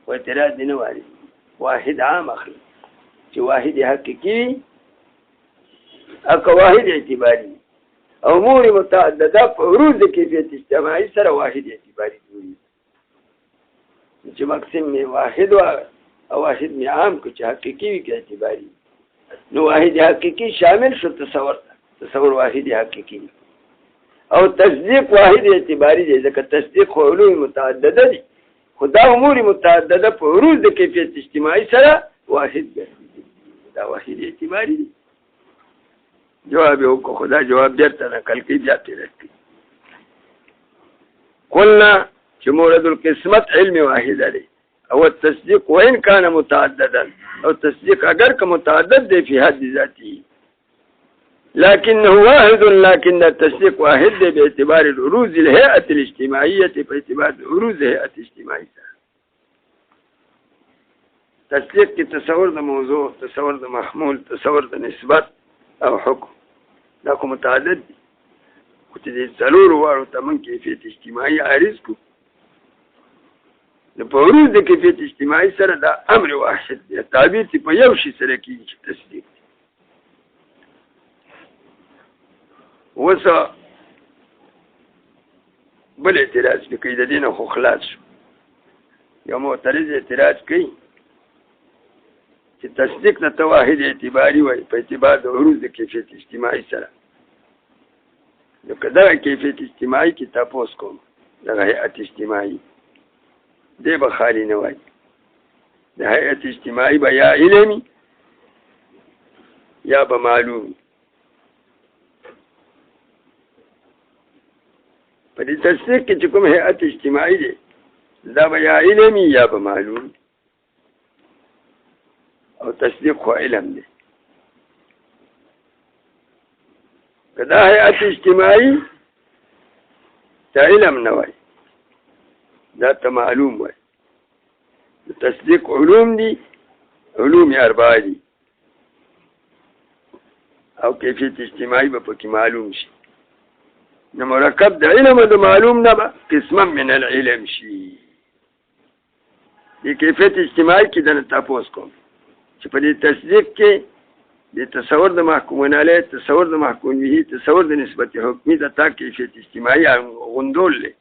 و اعتراض دي نه وارد. واحد عام اخلم چې واحد حقیقي او واحد اعتباري. امور متعدده په عروض د کیفیت اجتماعي سره واحد اعتباري جوړي. چې مقسم می واحد او واحد می عام کو چې حقیقي وي کې اعتباري، نو واحد حقیقي شامل شو تصور. تصور واحد حقیقي او تصدیق واحد اعتباري دی. ځکه تصدیق خو علوم متعدده دي خو دا امور متعدده په عروض د کیفیت اجتماعي سره واحد ګرځي. دا واحد اعتباري دی. جواب یو کو خدا جواب درته نقل کی بیا ترکی. قلنا چې مورد القسمت علم واحد دی او التصديق وان كان متعددا او تصديق اگر که متعدد دی فی حد ذاتی لكنه واحد، لكن التصديق واحد دی باعتبار العروض الهيئة الاجتماعية، باعتبار العروض الهيئة الاجتماعية. تصديق کی تصور د موضوع، تصور د محمول، تصور د نسبت او حکم دا کوم متعدد دي. خو چې دې څلورو واړو ته موږ کیفیت اجتماعي عارض کو نو په عروض د کیفیت اجتماعي سره دا امر واحد دی. تعبیر چې په یو شي سره کېږي چې تصدیق دی. اوس بل اعتراض کوي د دې نه خو خلاص شو. یو معترض اعتراض کوي چې تصدیق د واحد اعتباري وای په اعتبار د عروض د کیفیت اجتماعي سره. نو که دغه کیفیت اجتماعي کې تاسو کوم دغه هيئت اجتماعي دی به خالي نه وای. د هيئت اجتماعي به یا علمي یا به معلومي. په دې تصدیق کې چې کوم هيئت اجتماعي دی دا به یا علمي یا به معلومي. او تصدیق خو علم دی. که دا هيئت اجتماعي تا علم نه وای دا ته معلوم وای. تصدیق علوم دي، علوم اربعه دي او کیفیت اجتماعي به پکې معلوم شي. نو مرکب د علم او د معلوم نه به قسمه من العلم شي. د کیفیت اجتماعي کې د تاسو کوم چې په دې تصدیق کې د تصور د محکومون علیه، تصور د محکوم به، تصور د نسبت حکمی د تا کیفیت اجتماعي غندول له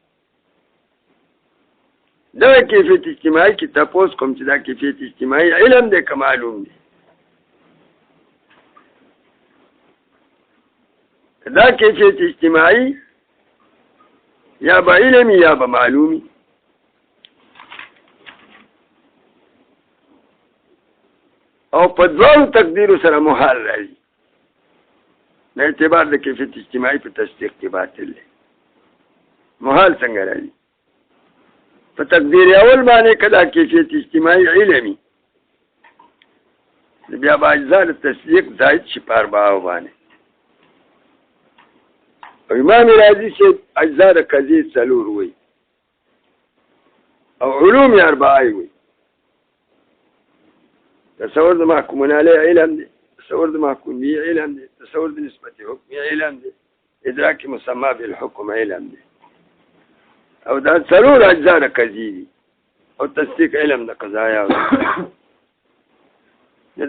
دا کیفیت اجتماعي کې تاسو کوم چې دا کیفیت اجتماعي علم دی که معلوم دی. دا کیفیت اجتماعي یا به علمي یا به معلومي. او په دوه تقدیر سره محال راځي. نه اعتبار د کیفیت اجتماعي په تصدیق کې باطل دی. محال څنګه راځي؟ په تقدیر اول باندې کدا کیفیت اجتماعي علمي بیا با اجزاء تصدیق زائد شي په اربعه باندې. امام راضي چې اجزا د قضیې څلور وي او علوم یې اربعه وي. تصور د محکومون علیه علم دی، تصور د محکوم به علم دی، تصور د نسبت حکم علم دی، ادراک مسمى بالحکم علم دی، او دا څلور اجزا د قضیې دي او تصدیق علم د قضایا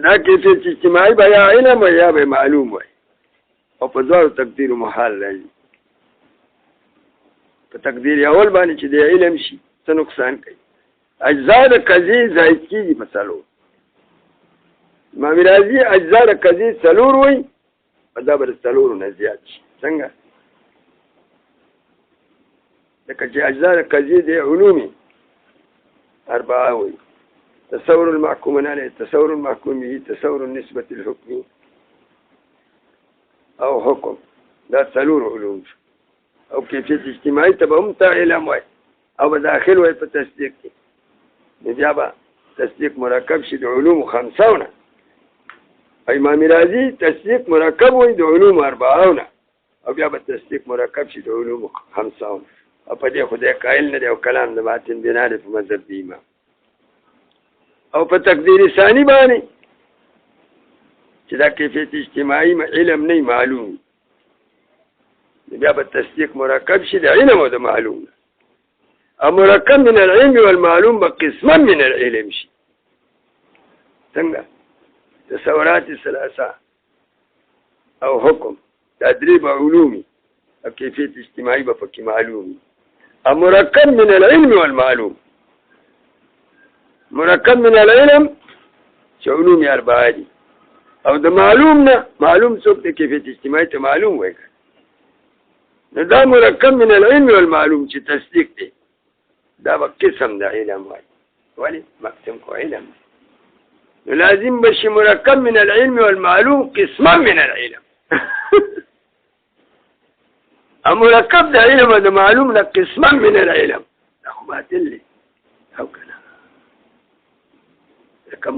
دا کیفیت اجتماعي به یا علم و یا به معلوم وي او په دواړو تقدیر محال راځي. په تقدیر اول باندې چې د علم شي څه نقصان کوي. اجزا د قضیې زائد کېږي په څلور. امام راضي اجزا د قضیې څلور وي او دا به د څلورو نه زیات شي. څنګه؟ لکه چې اجزا د قضیې د علومي اربعه وي: تصور المحكوم عليه، تصور المحكوم به، تصور النسبة الحكمي او حکم. دا څلور علوم شو. او کیفیت اجتماعي ته به هم ته علم وای او به داخل وای په تصدیق کې. نو بیا به تصدیق مرکب شي د علوم خمسونه. امام راضي تصدیق مرکب وای د علوم اربعونه او بیا به تصدیق مرکب شي د علوم خمسونه. او په دې خدای قائل نه دی او کلام د باطن بنا دی په مذهب د امام. او په تقدیر ثانی باندې چې دا کیفیت اجتماعي علم نه معلوم، بیا به تصدیق مرکب شي د علم او د معلوم. او مرکب من العلم والمعلوم به قسما من العلم شي. څنګه؟ تصورات ثلاثه او حکم تدریب علومي او کیفیت اجتماعي به پکې معلومي. او مرکب من العلم والمعلوم، مرکب من العلم چې علوم یې اربعه دي او د معلوم نه معلوم څوک د کیفیت اجتماعي ته معلوم وایي. نو دا مرکب من العلم والمعلوم چې تصدیق دی دا به قسم د علم وایي. ولې؟ مقسم خو علم دی. نو لازم بشي مرکب من العلم والمعلوم قسما من العلم. او مرکب د علم او د معلوم نه قسما من العلم. دا خو باطل دی او کنه.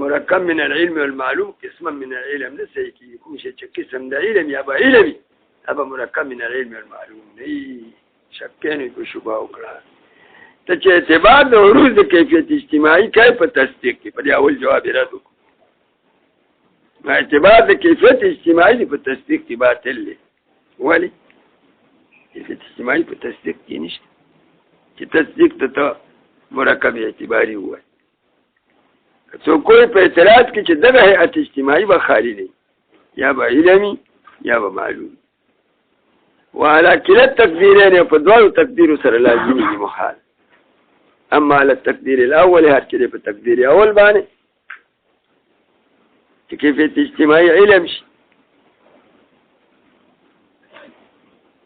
مرکب من العلم والمعلوم قسما من العلم نه صحیح کېږي. کوم شی چې قسم د علم یا به علمي هغه مرکب من العلم والمعلوم نه شکینې په شبهه وکړه. ته چې اعتبار د عروض د کیفیت اجتماعي کوي په تصدیق کې په دې اول جواب یې رد وکړو. اعتبار د کیفیت اجتماعي په تصدیق کې باطل دی. ولې؟ کیفیت اجتماعي په تصدیق کې نشته چې تصدیق ته مرکب اعتباري وایي. څوک کوئی په اعتراض کې چې دغه هیئت اجتماعي به خالی دی یا به علمي یا به معلوم. وعلى كلا التقديرين په دواړو تقدیر سره لازمي دي محال. اما على التقدير الاول هر چې په تقدیر اول باندې چې کیفیت اجتماعي علم شي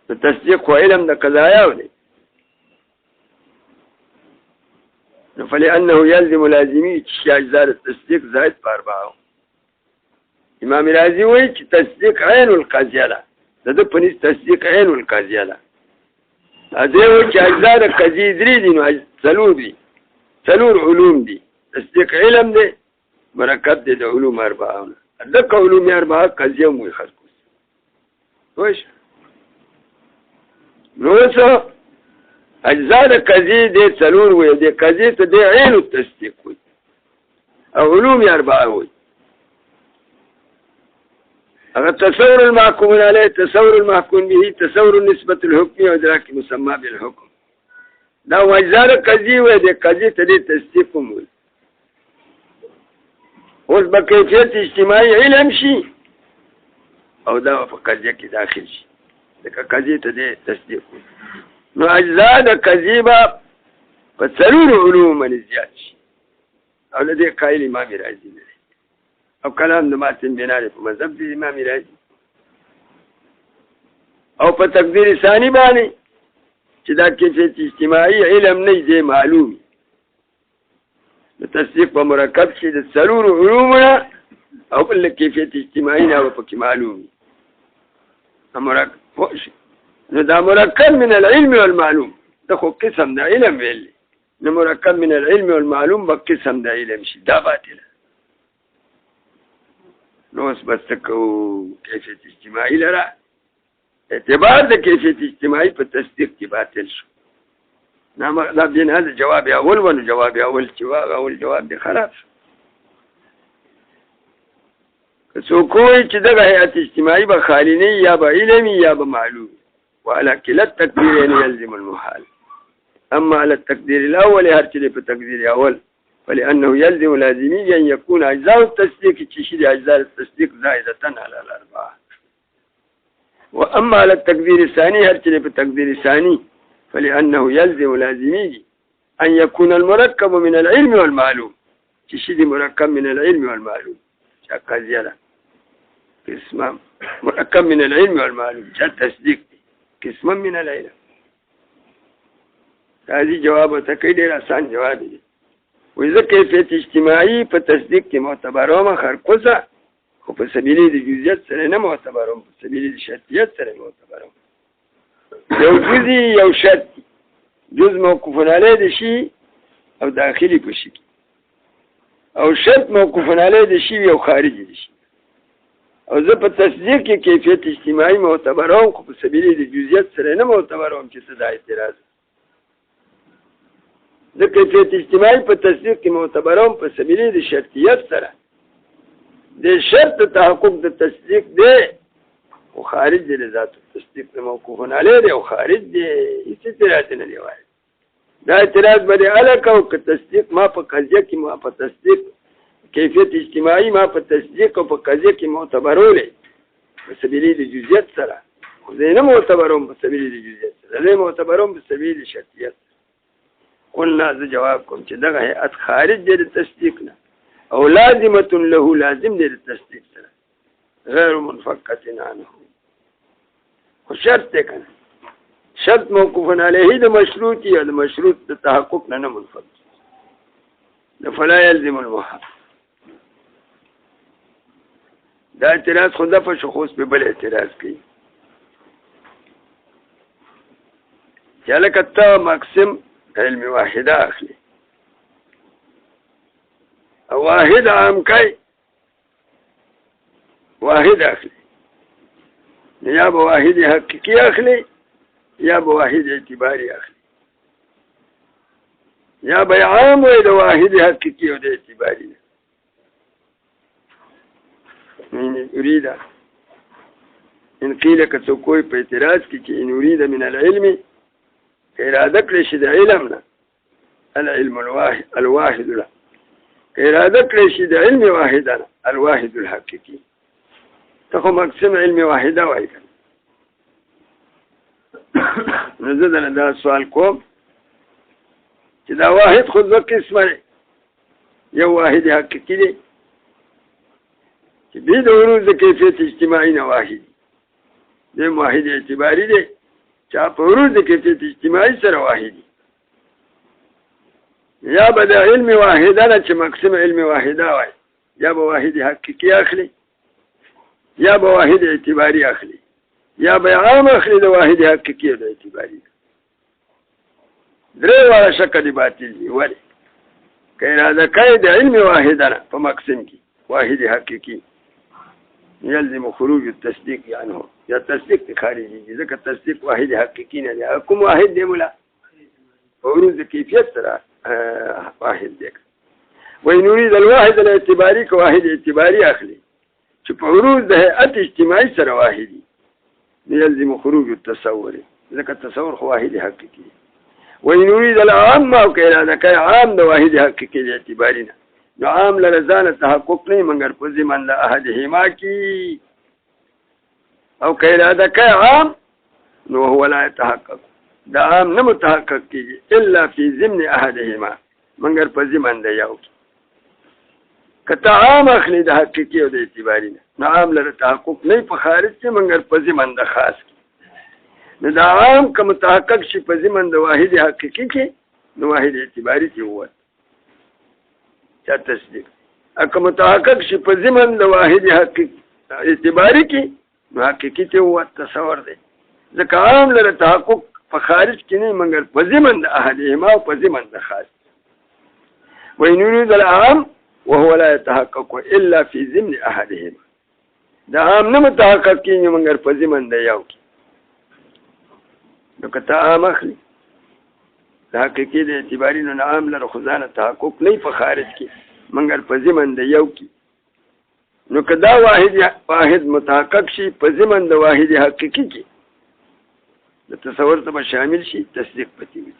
د تصدیق خو علم د قضایاو دی. فلأنه يلزم لازمي چې اجزاء التصديق زائد په اربعه. امام راضي وایي چې تصدیق عین القضیه ده. د په نس تصدیق عین القضیه ده. دا وایي چې اجزاء د قضیې درې دي نو څلور دي. څلور علوم دي. تصدیق علم دی، مرکب دی د علوم اربعه. دغه علوم اربعه قضیه مو خلکو. وایي نو څه اجزاء د قضیې د څلور وي، د قضیې ته د عین التصدیق وي او علوم اربعه وي. هغه تصور المحكوم عليه، تصور المحكوم به، تصور النسبة الحكمي او ادراك مسمى بالحكم. دا اجزاء د قضیې وي، د قضیې ته د تصدیق وي. اوس به کیفیت اجتماعي علم شي او دا په قضیه کې داخل شي. د قضیې ته د تصدیق وي. نو اجزاء د قضیې به په څلورو علومو باندې زیات شي او د دې قایل امام راضي دی او کلام د ماتن بنا دی په مذهب د امام راضي. او په تقدیر ثانی باندې چې دا کیفیت اجتماعي علم نه دی معلوم، د تصدیق په مرکب شي د څلورو علومو او بل کیفیت اجتماعي نه په کې معلوم. مرکب نو دا مرکب من العلم والمعلوم دا خو قسم دا علم ویلی. نو مرکب من العلم والمعلوم با قسم دا علم شي. دا باطله. نو اوس بس کو کیفیت اجتماعي لره اعتبار د کیفیت اجتماعي په تصدیق کې باطل شو. دا بنا د جواب اول ونو جواب اول چې اول جواب دی خراب شو. که څوک وایي چې دغه هیئت اجتماعي به خالي نه یا به علمي یا به معلوم وعلى كلا التقديرين يلزم المحال. أما على التقدير الأول هرتلي في التقدير الأول فلأنه يلزم لازمي أن يكون أجزاء التصديق تشير أجزاء التصديق زائدة على الأربعة. وأما على التقدير الثاني هرتلي في التقدير الثاني فلأنه يلزم لازمي أن يكون المركب من العلم والمعلوم تشير مركب من العلم والمعلوم شاكا زيادة اسمه مركب من العلم والمعلوم جاء التصديق قسما من العلم. هذه جواب تكيد آسان جواب دي. وإذا كيفية اجتماعي فتصديق کې معتبرهم خرقوسه خو په سبیل د جزئیات سره نه معتبرهم په سبیل د شرطیات سره معتبرهم. یو جزئی یو شرط جز موقوف علیه د شی او داخلي په شی او شرط موقوف علیه د شی او خارجي د شی. او زه په تصدیق کې کیفیت اجتماعي معتبرهم خو په سبیل د جزئیات سره نه معتبرهم چې څه د اعتراض. د کیفیت اجتماعي په تصدیق کې معتبرهم په سبیل د شرطیات سره د شرط تحقق د تصدیق دی او خارج دی ذات تصدیق موقوف علیه دی او خارج دی هیڅ اعتراض نه دی وایي. دا اعتراض به الکه او که تصدیق ما په قضیه کې ما په تصدیق کیفیت اجتماعي ما په تصدیق او په قضیه کې معتبرولې په سبیل د جزئیات سره خو زه نه معتبروم په سبیل د جزئیات سره زه معتبروم په سبیل د شرطیات. قلنا زه جواب کوم چې دغه هیئت خارج دی د تصدیق نه او لازمه له لازم دی د تصدیق سره غیر منفکه عنه. خو شرط دی کنه شرط موقوف علیه د مشروط یا د مشروط د تحقق نه منفک د فلا يلزم المحال. دا اعتراض خدا په شخص په بل اعتراض کوي چې لکه ته مقسم علم واحده اخلي او واحد عام کوي واحد اخلي یا به واحد حقیقي اخلي یا به واحد اعتباري اخلي یا به عام وي د واحد حقیقي او د اعتباري. من أريد إن قيل كتوكوي باعتراض كي إن أريد من العلم إرادك لشد علمنا العلم الواحد له إرادك لشد علم واحدنا الواحد الحقيقي تقوم أقسم علم واحدة واحدة. نزدنا ده السؤال كوم إذا واحد خذ وقت اسمه يو واحد حقيقي لي چې دې د ورود د کیفیت اجتماعي نه واحد دی واحد اعتباري دی چې په ورود د کیفیت اجتماعي سره واحد دی یا به د علم واحده نه چې مقسم علم واحده وای یا به واحد حقیقي اخلي یا به واحد اعتباري اخلي یا به عام اخلي د واحد حقیقي او اعتباري. درې واړه شکه دي باطل دي. ولې که اراده کوي د علم واحده نه په مقسم کې واحد حقيقي يلزم خروج التصديق عنه يا تصديق خارجي ذكر التصديق واحد حقيقي نه حكم واحد دی مولا ورود كيفية ترى واحد دی. وإن يريد الواحد الاعتباري كواحد اعتباري أخلي شوف ورود ده هيئات اجتماعي سر واحدي يلزم خروج التصور ذكر التصور واحد حقيقي. وإن يريد العام أو كإرادة عام ده واحد حقيقي اعتبارنا عام لرزان تحقق نہیں مگر پزی من دا احدهما کی او کإرادہ کا عام نو هو لا يتحقق دا عام نہ متحقق کی الا فی ضمن احدهما مگر پزی من دا یو کتا عام اخلی دا حقیقی او دا اعتباری نا عام لر تحقق نہیں پا خارج سے مگر پزی من دا خاص کی نو دا عام کا متحقق شی پزی من دا واحد حقیقی کی نو واحد اعتباری کی ہوا تصدیق اکه متحقق شي په ضمن د واحد حقیقي اعتباري کې نو حقیقي ته هو تصور دی ځکه عام لره تحقق په خارج کې نه مګر په ضمن د احدهما او په ضمن د خاص. وإن يريد العام وهو لا يتحقق الا في ضمن احدهما دا عام نه متحقق کېږي مګر په ضمن د یو کې نو که ته عام اخلي د حقیقي د اعتباري نو عام لره خو ځانه تحقق نه په خارج کې مګر په ضمن د یو کې نو که دا واحد متحقق شي په ضمن د واحد حقیقي کې د تصور ته به شامل شي تصدیق پتی وي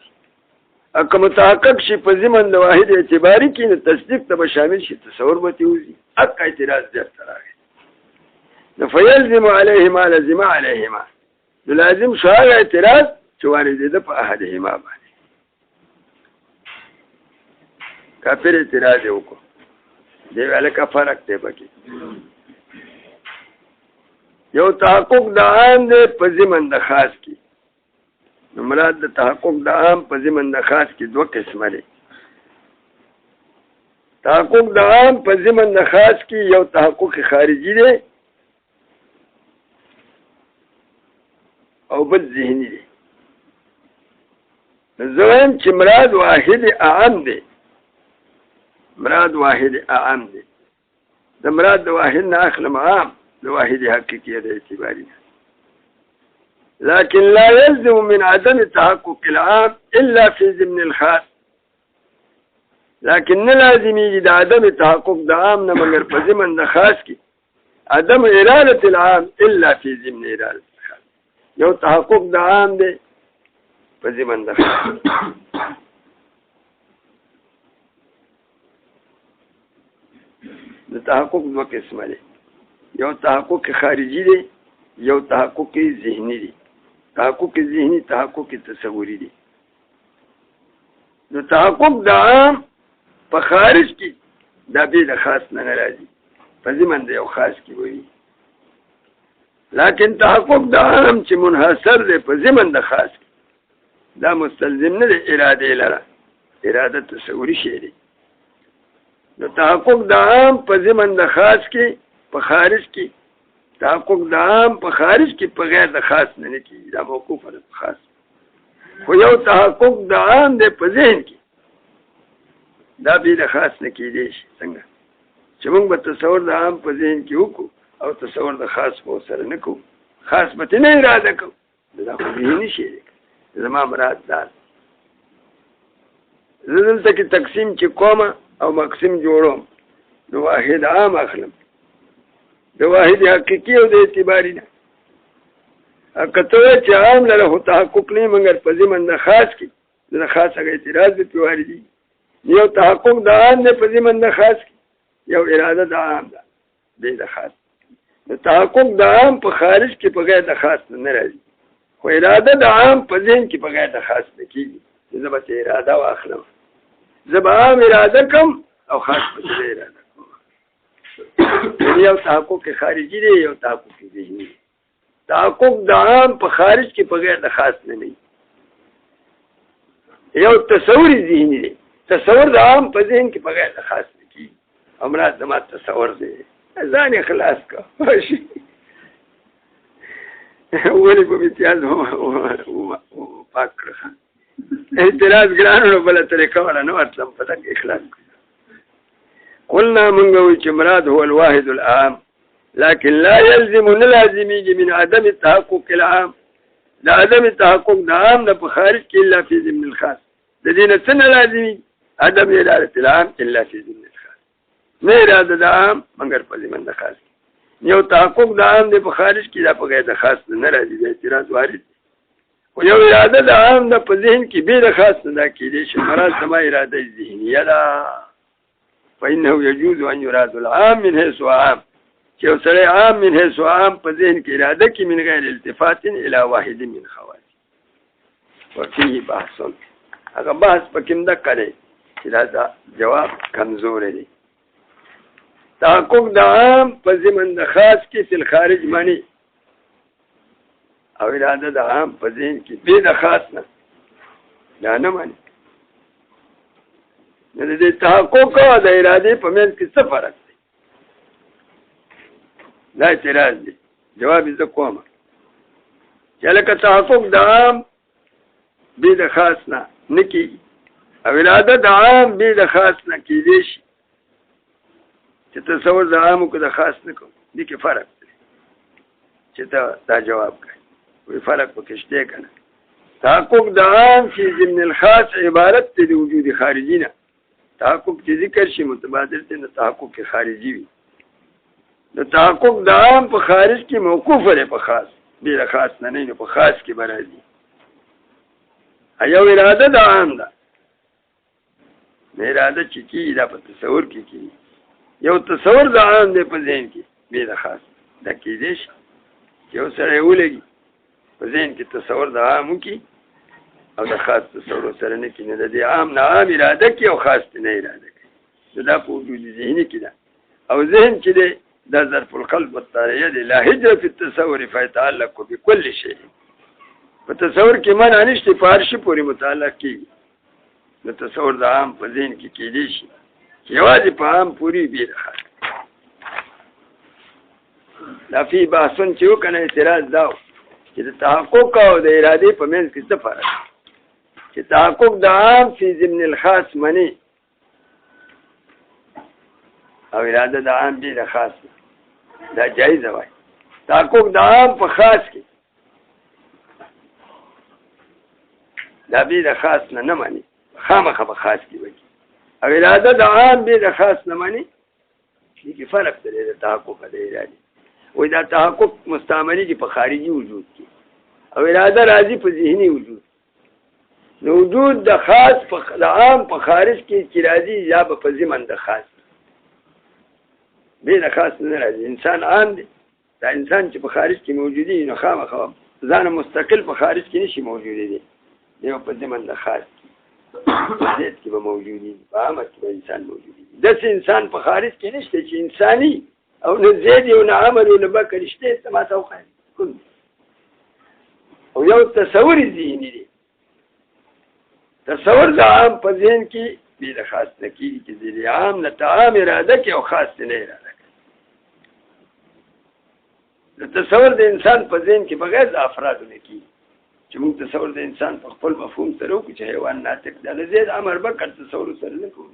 او که متحقق شي په ضمن د واحد اعتباري کې نو تصدیق ته به شامل شي تصور به وي حق اعتراض درته راغی نو فیلزم علیهما لزم علیهما نو لازم شو هغه اعتراض چې واردېده په احدهما باندې کافر اعتراض یې وکړو دی هلکه فرق دی پکې یو تحقق د عام دی په ضمن د خاص کې نو مراد د تحقق د عام په ضمن د خاص کې دوه قسمه دی تحقق د عام په ضمن د خاص کې یو تحقق خارجي دی او بل ذهني دی زویم چې مراد واحد اعم دی مراد واحد اعم دی د مراد د واحد نه اخلم عام د واحد حقیقي د اعتباري لكن لا يلزم من عدم تحقق العام الا في ضمن الخاص لكن لازم يجي عدم تحقق د عام نه مگر په ضمن د خاص کې عدم اراده العام الا في ضمن اراده الخاص یو تحقق د عام دی په ضمن د خاص د تحقق دوه قسمه دي یو تحقق خارجي دی یو تحقق ذهني دی تحقق ذهني تحقق تصوري دی نو تحقق د عام په خارج کې دا به د خاص نه راځي په ضمن د یو خاص کې وي لكن تحقق د عام چې منحصر دی په ضمن د خاص کې دا مستلزم نه دی اراده لره اراده تصوري شی دی نو تحقق د عام په ضمن د خاص کې په خارج کې تحقق د عام په خارج کې په غیر د خاص نه کېږي دا موقوف ده په خاص خو یو تحقق د عام دی په ذهن کې دا به د خاص نه کېدی شي څنګه چې موږ به تصور د عام په ذهن کې وکړو او تصور د خاص په سره نه کوو خاص به نه اراده کوو دا خو ذهني شی دی زما مراد دا زه دلته کې تقسیم چې کومه او مقسم جوړوم نو واحد عام اخلم د واحد حقیقي او د اعتباري نه کته چې عام لره تحقق نه مګر په ضمن د خاص کې د خاص هغه اعتراض به پیواري دي یو تحقق د عام نه په ضمن د خاص کې یو اراده د عام ده د خاص د تحقق د عام په خارج کې په غیر د خاص نه راځي خو اراده د عام په ذهن کې په غیر د خاص نه کېږي زه به اراده واخلم زه به عام اراده کوم او خاص په اراده کوم یو تحقق خارجي دی یو تحقق ذهني تحقق د عام په خارج کې په غیر د خاص نه یو تصور ذهني دی تصور د عام په ذهن کې په غیر د خاص نه کېږي امراد زما تصور دی ځان خلاص کا ولې په امتیاز پاک کړه اعتراض ګرانو بله طریقه ولا نه ورتلم په دغه اخلاص قلنا من چې مراد هو الواحد العام لكن لا يلزم لازم من عدم التحقق العام لا عدم التحقق العام ده په خارج کې الا في ضمن الخاص د دې نه څه لازمي عدم اراده العام الا في ضمن الخاص نه اراده د عام مګر په ضمن د خاص یو تحقق د عام د په خارج کې دا په غیر د خاص نه راځي د اعتراض وارد او یو اراده د عام د په ذهن کې به د خاص نه کېږي چې مراد سما اراده ذهنیه ده فإنه يجوز أن يراد العام من حيث عام چې سره عام من حيث عام په ذهن کې اراده کې من غیر التفات الى واحد من خواص وفيه بحث هغه بحث پکې نه کړي چې دا جواب کمزور دی تحقق د عام په ضمن د خاص کې فی الخارج معنی او اراده د عام په ذهن کې به د خاص نه دا نه معنی نه د تحقق او د اراده په منځ کې څه فرق دی دا اعتراض دی جواب یې کوم چې لکه تحقق د عام به د خاص نه نکي او اراده د عام به د خاص نه کېږي چې تصور د عامو کو د خاص نه کوم دي کې فرق دی چې دا جواب کوي وی فرق پکې شته کنه تحقق د عام فی ضمن الخاص عبارت دی وجود خارجی نه. تحقق چې ذکر شي متبادل ته تحقق خارجي وي. د تحقق د عام په خارج کې موقوف لري په خاص بل خاص نه په خاص کې برازي. ایو اراده د عام ده. اراده چې کی دا په تصور کې کی یو تصور د عام دی په ذهن کې بل خاص دا کې دي یو سره ولګي په ذهن کې تصور د عام کې او د خاص تصور سره نه کې نه د عام نه عام اراده کې او خاص نه اراده کې دا په وجود ذهني کې ده. او ذهن چې دی دا ظرف القلب والطاریه دی. لا هجر فی التصور فیتعلق بكل شيء. په تصور کې معنی نشته په هر شي پورې متعلق کیږي. د تصور د عام په ذهن کې کېدی شي یوازې په عام پوری بیر خاص. دا فی بحثون چې وکنه اعتراض داو چې د تحقق او د ارادې په منځ کې څه فرق چې تحقق د عام فی ضمن الخاص منی او اراده د عام بیر خاص دا جایز وای. تحقق د عام په خاص کې دا بیر خاص نه مانی خامخا په خاص کې وایي او اراده د عام بیر خاص نه مانی دې کې فرق دی د تحقق د اراده. وای دا تحقق مستعملی دی په خارجي وجود کې او اراده راځي په ذهني وجود. نو وجود د خاص په د عام په خارج کې چې راځي یا په ضمن د خاص به د خاص نه راځي. انسان عام دی دا انسان چې په خارج کې موجودي نو خامخا ځان مستقل په خارج کې نشي موجودي دی یو په ضمن د خاص کې کې به موجودي په عام کې انسان موجودي. داسې انسان په خارج کې نشته چې انساني او نه زید یو نه عمل او نه بکر شته ته ما توقع کول او یو تصور ذهني دی. تصور د عام په ذهن کې بل خاص نکېږي چې د عام نه عام اراده کې او خاص نه اراده کوي. د تصور د انسان په ذهن کې بغیر د افراد نه کېږي چې موږ تصور د انسان په خپل مفهوم سره وکړو چې حیوان ناطق دی. زید امر بکر تصور سره نه کوو.